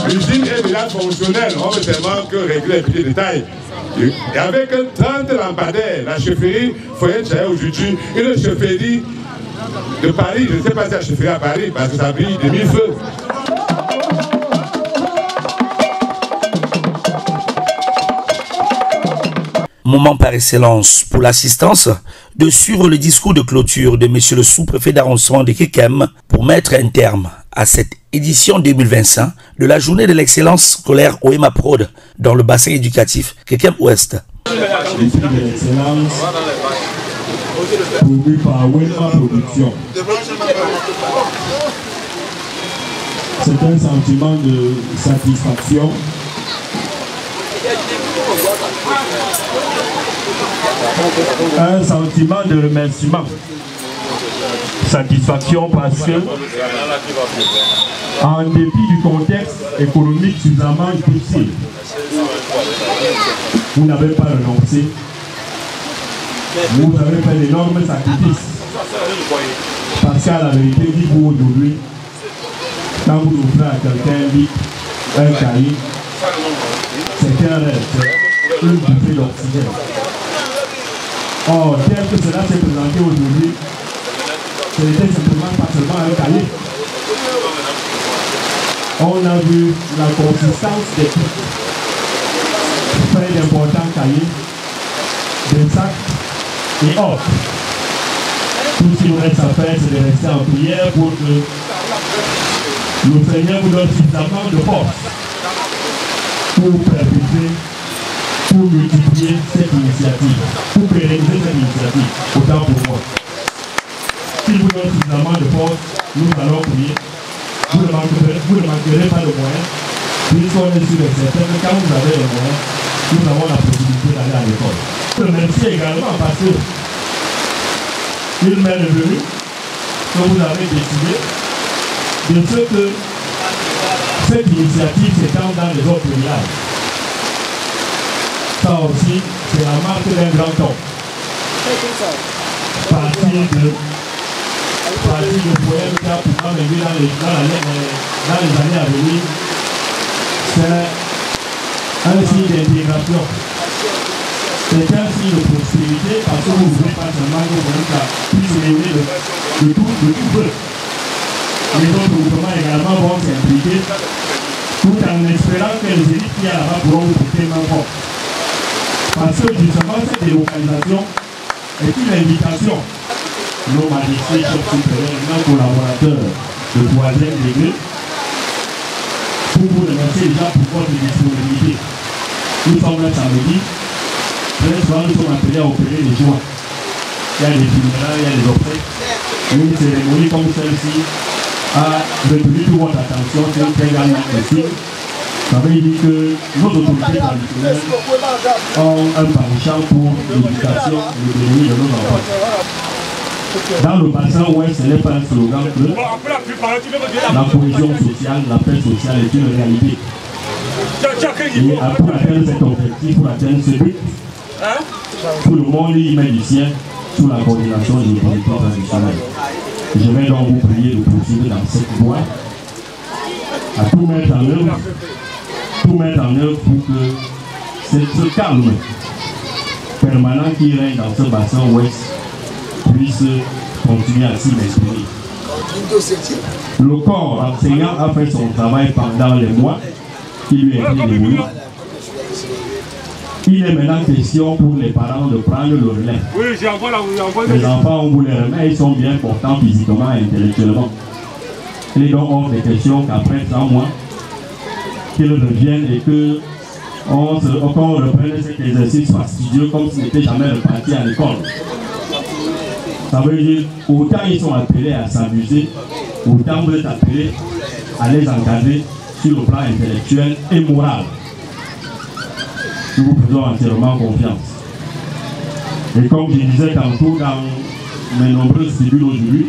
S15: L'usine est déjà fonctionnelle, on veut seulement que régler les petits détails. Et avec 30 lampadaires, la chefferie Foyer Tchaïa aujourd'hui, une chefferie de Paris, je ne sais pas si la chefferie à Paris, parce que ça brille de 1000 feux.
S1: Moment par excellence pour l'assistance de suivre le discours de clôture de M. le sous-préfet d'arrondissement de Kekem pour mettre un terme à cette édition 2025 de la journée de l'excellence scolaire OEMA Prod dans le bassin éducatif Kekem Ouest.
S16: Le prix de l'excellence promu par OEMA Production. C'est un sentiment de satisfaction. Un sentiment de remerciement. Satisfaction parce que, en dépit du contexte économique suffisamment difficile, vous n'avez pas renoncé. Vous avez fait d'énormes sacrifices. Parce qu'à la vérité, dites-vous aujourd'hui, quand vous offrez à quelqu'un un livre, un cahier, c'est un rêve, c'est une bouffée d'oxygène. Or, tel que cela s'est présenté aujourd'hui, ce n'était simplement pas seulement un cahier. On a vu la consistance des pics, très d'importants cahiers, des sacs et autres. Tout ce qu'il nous reste à faire, c'est de rester en prière pour que le Seigneur vous donne suffisamment de force pour perpétuer, pour multiplier cette initiative, pour pérenniser cette initiative, autant pour moi. S'il vous donne suffisamment de force, nous allons prier. Vous ne manquerez pas de moyens, puisqu'on est sûr et certain que quand vous avez les moyens, nous avons la possibilité d'aller à l'école. Je remercie également parce que il m'est revenu que vous avez décidé de ce que cette initiative s'étend dans les autres villages. Ça aussi, c'est la marque d'un grand homme. Partir de poème qui a pourtant venir dans les années à venir, c'est un signe d'intégration. C'est un signe de prospérité parce que vous ne voulez pas seulement que vous puissiez aimer de tout feu. Les autres groupements également vont s'impliquer tout en espérant que les élites qui y a là-bas pourront vous porter main forte. Parce que justement cette délocalisation est une invitation. Nos majestés, chefs supérieurs, nos collaborateurs de 3e degré, pour vous remercier déjà pour votre disponibilité. Nous sommes là samedi. Très souvent, nous sommes appelés à opérer les joints. Il y a des funérailles, il y a des obsèques. Une cérémonie comme celle-ci a retenu toute votre attention, c'est un très grand signe. Ça veut dire que nos autorités traditionnelles ont un penchant pour l'éducation et le développement de nos enfants. Dans le bassin ouest, ce n'est pas un slogan que la cohésion sociale, la paix sociale est une réalité. Et pour atteindre cet objectif, pour atteindre ce but, tout le monde y met du sien sous la coordination des autorités traditionnelles. Je vais donc vous prier de poursuivre dans cette voie, à tout mettre en œuvre pour que ce calme permanent qui règne dans ce bassin ouest puisse continuer à s'y maintenir. Le corps enseignant a fait son travail pendant les mois qui lui étaient dévolus. Il est maintenant question pour les parents de prendre le relais.
S8: Oui, j'ai encore la
S16: les enfants, on vous les remet, ils sont bien portants physiquement et intellectuellement. Il est donc hors de question qu'après 3 mois, qu'ils reviennent et qu'on reprenne cet exercice fastidieux comme s'ils n'étaient jamais repartis à l'école. Ça veut dire, autant ils sont appelés à s'amuser, autant vous êtes appelés à les encadrer sur le plan intellectuel et moral. Nous vous faisons entièrement confiance. Et comme je disais tantôt dans mes nombreuses tribunes aujourd'hui,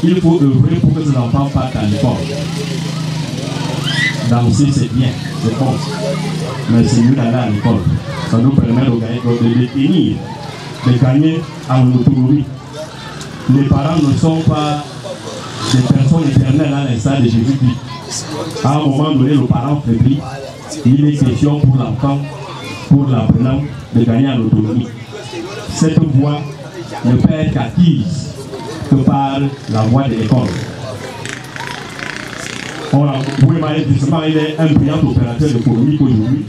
S16: il faut œuvrer pour que ces enfants partent à l'école. Danser c'est bien, c'est bon, mais c'est mieux d'aller à l'école. Ça nous permet de gagner en autonomie. Les parents ne sont pas des personnes éternelles à l'instar de Jésus-Christ. À un moment donné, le parent faiblit. Il est question pour l'enfant, pour l'apprenant, de gagner en autonomie. Cette voie ne peut être acquise que par la voie de l'école. Justement, il est un brillant opérateur économique aujourd'hui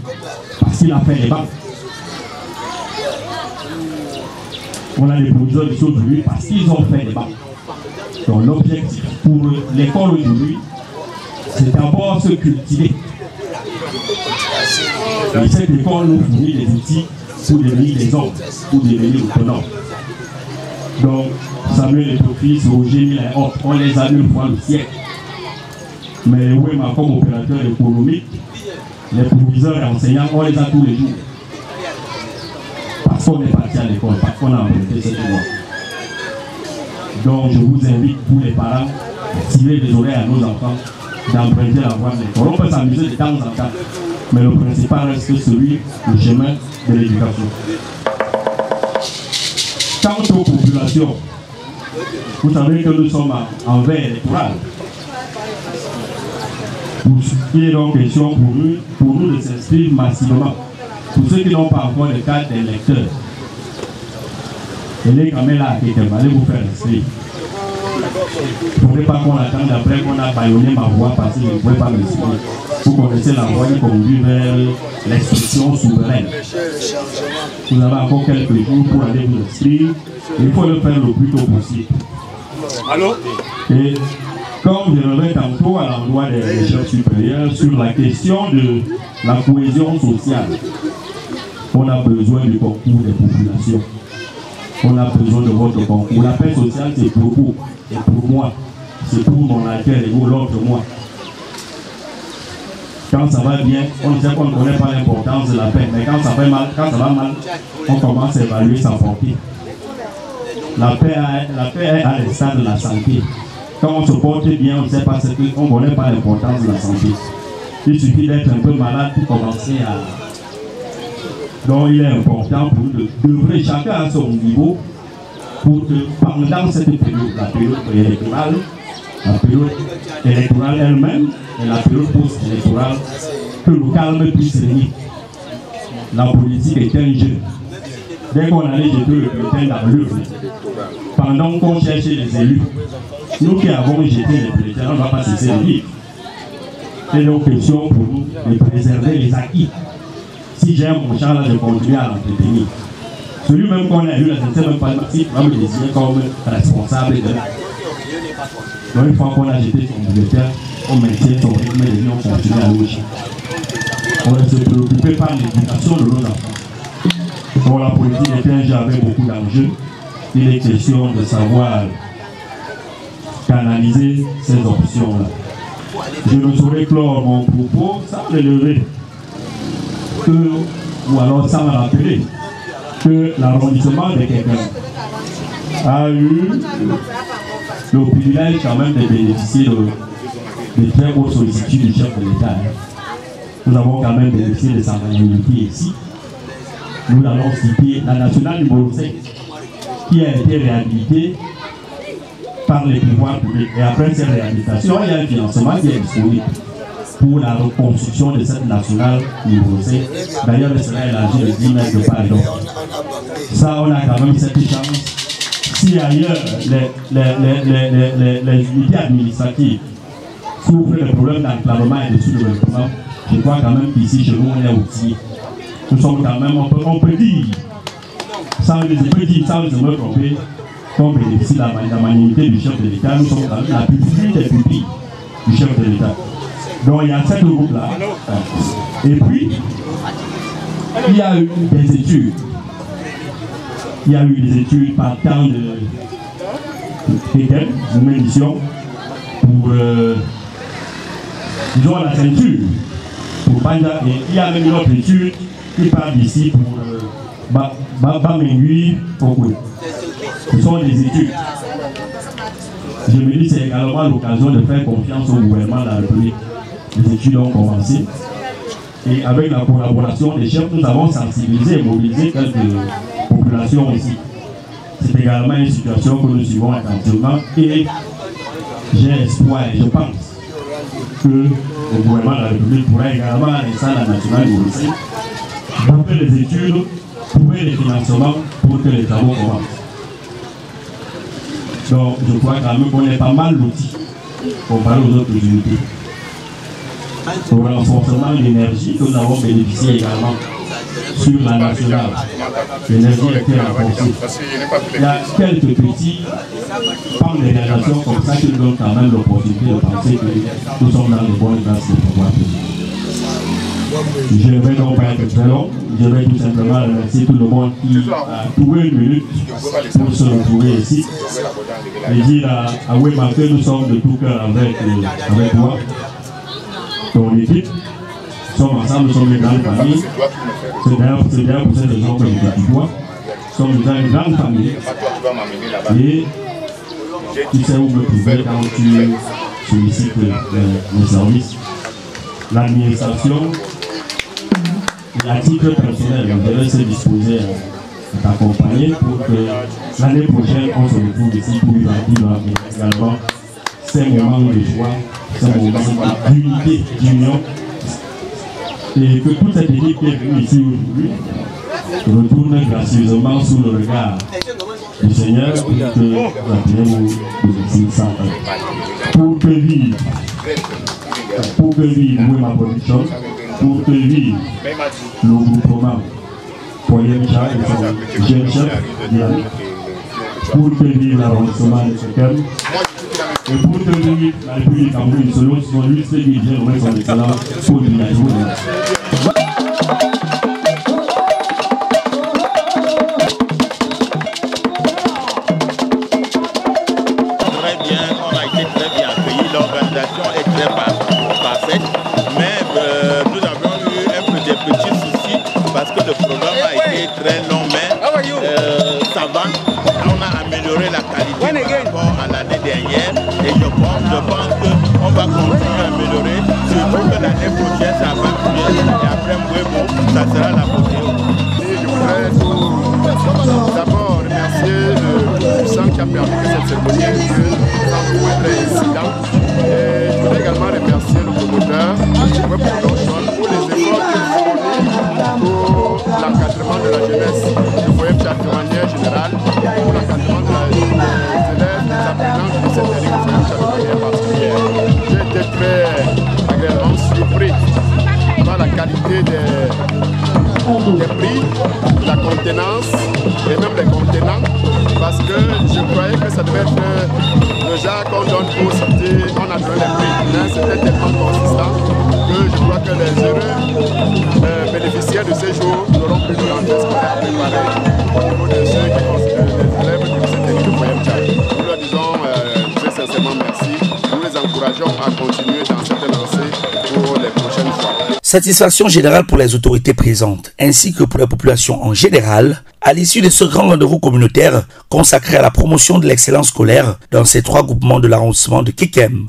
S16: parce qu'il a fait les banques. On a des producteurs de choses aujourd'hui parce qu'ils ont fait des banques. Donc l'objectif pour l'école aujourd'hui, c'est d'abord se cultiver. Et cette école nous fournit des outils pour devenir des hommes, pour devenir autonomes. Donc, Samuel Eto'o, Roger Mila et autres, on les a eu une fois le siècle. Mais oui, comme opérateur économique, les proviseurs et enseignants, on les a tous les jours. Parce qu'on est parti à l'école, parce qu'on a emprunté cette voie. Donc, je vous invite, tous les parents, à tirer les oreilles à nos enfants, d'emprunter la voie de l'école. On peut s'amuser de temps en temps, mais le principal reste celui, le chemin de l'éducation. Quant aux populations, vous savez que nous sommes en veille électorale. Il est donc question pour nous de s'inscrire massivement. Pour ceux qui n'ont pas encore de carte d'électeur, et les caméras qui allez vous faire inscrire. Il ne faudrait pas qu'on attende après qu'on a baillonné ma voix parce que je ne pouvais pas m'inscrire. Vous connaissez la voie qui conduit vers l'expression souveraine. Vous avez encore quelques jours pour aller vous inscrire. Il faut le faire le plus tôt possible.
S8: Allô?
S16: Et comme je le vais tantôt à l'endroit des recherches supérieures sur la question de la cohésion sociale, on a besoin du concours des populations. On a besoin de votre concours. La paix sociale, c'est pour vous et pour moi. C'est pour mon alter et vous, l'autre moi. Quand ça va bien, on sait qu'on ne connaît pas l'importance de la paix. Mais quand ça va mal, on commence à évaluer sa portée. La paix est à l'instar de la santé. Quand on se porte bien, on ne sait pas ce qu'on ne connaît pas l'importance de la santé. Il suffit d'être un peu malade pour commencer à... Donc il est important pour nous d'œuvrer chacun à son niveau pour que pendant cette période, la période électorale elle-même et la période post-électorale, que le calme puisse régner. La politique est un jeu. Dès qu'on allait jeter le bulletin dans l'urne, pendant qu'on cherchait les élus, nous qui avons jeté les bulletins, on ne va pas cesser de vivre. C'est donc question pour nous de préserver les acquis. Si j'aime mon champ, là, je continue à l'entretenir. Celui-même qu'on a eu, là, je ne sais même pas si on va me désigner comme responsable de la. Donc, une fois qu'on a jeté son bulletin, on maintient son rythme et on continue à louer. On ne se préoccupe pas de l'éducation de nos enfants. Pour la politique est un jeu avec beaucoup d'enjeux. Il est question de savoir canaliser ces options-là. Je ne saurais clore mon propos sans relever que, ou alors sans rappeler que l'arrondissement de quelqu'un a eu le privilège quand même de bénéficier de très hautes sollicitudes du chef de l'État. Nous avons quand même bénéficié de sa magnanimité ici. Nous allons citer la nationale numéro 5 qui a été réhabilitée par les pouvoirs publics. Et après cette réhabilitation, il y a un financement qui est disponible pour la reconstruction de cette nationale numéro 5. D'ailleurs, elle sera élargie de 10 mètres de part. Ça, on a quand même cette chance. Si ailleurs, les unités administratives souffrent de problèmes d'enclavement et de sous-développement, Je crois quand même qu'ici, chez nous, on est outillés. Nous sommes quand même, on peut dire, sans me tromper, qu'on bénéficie de la magnanimité du chef de l'État. Nous sommes quand même la pupille des pupilles du chef de l'État. Donc il y a 7 groupes-là. Et puis, il y a eu des études. Il y a eu des études partant de Pékin, une édition, pour, disons, la ceinture, pour Banda. Et il y a même une autre étude qui part d'ici pour Bamengui, Pokoué. Ce sont des études. Je me dis que c'est également l'occasion de faire confiance au gouvernement de la République. Les études ont commencé. Et avec la collaboration des chefs, nous avons sensibilisé et mobilisé quelques populations aussi. C'est également une situation que nous suivons attentivement et j'ai espoir et je pense que le gouvernement de la République pourra également, à l'instant national aussi, monter les études, trouver les financements pour que les travaux commencent. Donc je crois quand même qu'on est pas mal d'outils comparé aux autres unités. Au renforcement de l'énergie, nous avons bénéficié également sur la nationale. L'énergie a été renforcée. Il y a quelques petits pans de réalisation comme ça qui nous donnent quand même l'opportunité de penser que nous sommes dans les bonnes grâces de pouvoir. Je ne vais donc pas être très long. Je vais tout simplement remercier tout le monde qui a trouvé une minute pour se retrouver ici. Et dire à Wema que nous sommes de tout cœur avec toi. Ton équipe, nous sommes ensemble, nous sommes une grande famille. C'est d'ailleurs pour cette raison que nous te vois. Nous sommes une grande famille. Et tu sais où me trouver quand tu sollicites les services. L'administration, et à titre personnel, on devrait se disposer à t'accompagner pour que l'année prochaine, on se retrouve ici pour vivre également ces moments de joie. C'est un moment d'unité, d'union, et que toute cette équipe qui est venue ici aujourd'hui retourne gracieusement sous le regard du Seigneur pour que la prière vous sans pour que vive ma production, pour que vive le groupement Poyemcha et son jeune chef, pour que vive l'arrondissement de Sekem. Et pour tenir la République Cameroun, selon son liste qui vient de son excellence pour la journée.
S17: Très bien, on a été très bien accueillis, l'organisation est très parfaite, mais nous avons eu un peu de petits soucis parce que le programme a été très long, mais ça va. On a amélioré la qualité par rapport à l'année dernière. Et je pense qu'on va continuer à améliorer, surtout que l'année prochaine, ça va plus bien. Et après Mbouébo, ça sera la beauté.
S6: Je voudrais d'abord remercier le sang qui a permis que cette cérémonie ait lieu sans le moindre incident. Et je voudrais également remercier le promoteur, Web Production, pour les efforts qu'il fournit pour l'encadrement de la jeunesse, le foyer de manière générale, pour l'encadrement de la élèves, des apprenants de cette année de particulière. J'ai été très agréablement surpris par la qualité des prix, la contenance et même les contenants, parce que je croyais que ça devait être le genre qu'on donne pour citer, on a donné les prix, mais c'était tellement consistant que je crois que les heureux bénéficiaires de ces jours n'auront plus de rentrée scolaire préparée au niveau de ceux qui considèrent les élèves de cette année de Foyer Tchad. Nous leur disons très sincèrement merci, nous les encourageons à continuer dans cette lancée pour les prochaines fois.
S1: Satisfaction générale pour les autorités présentes, ainsi que pour la population en général, à l'issue de ce grand rendez-vous communautaire consacré à la promotion de l'excellence scolaire dans ces 3 groupements de l'arrondissement de Kekem.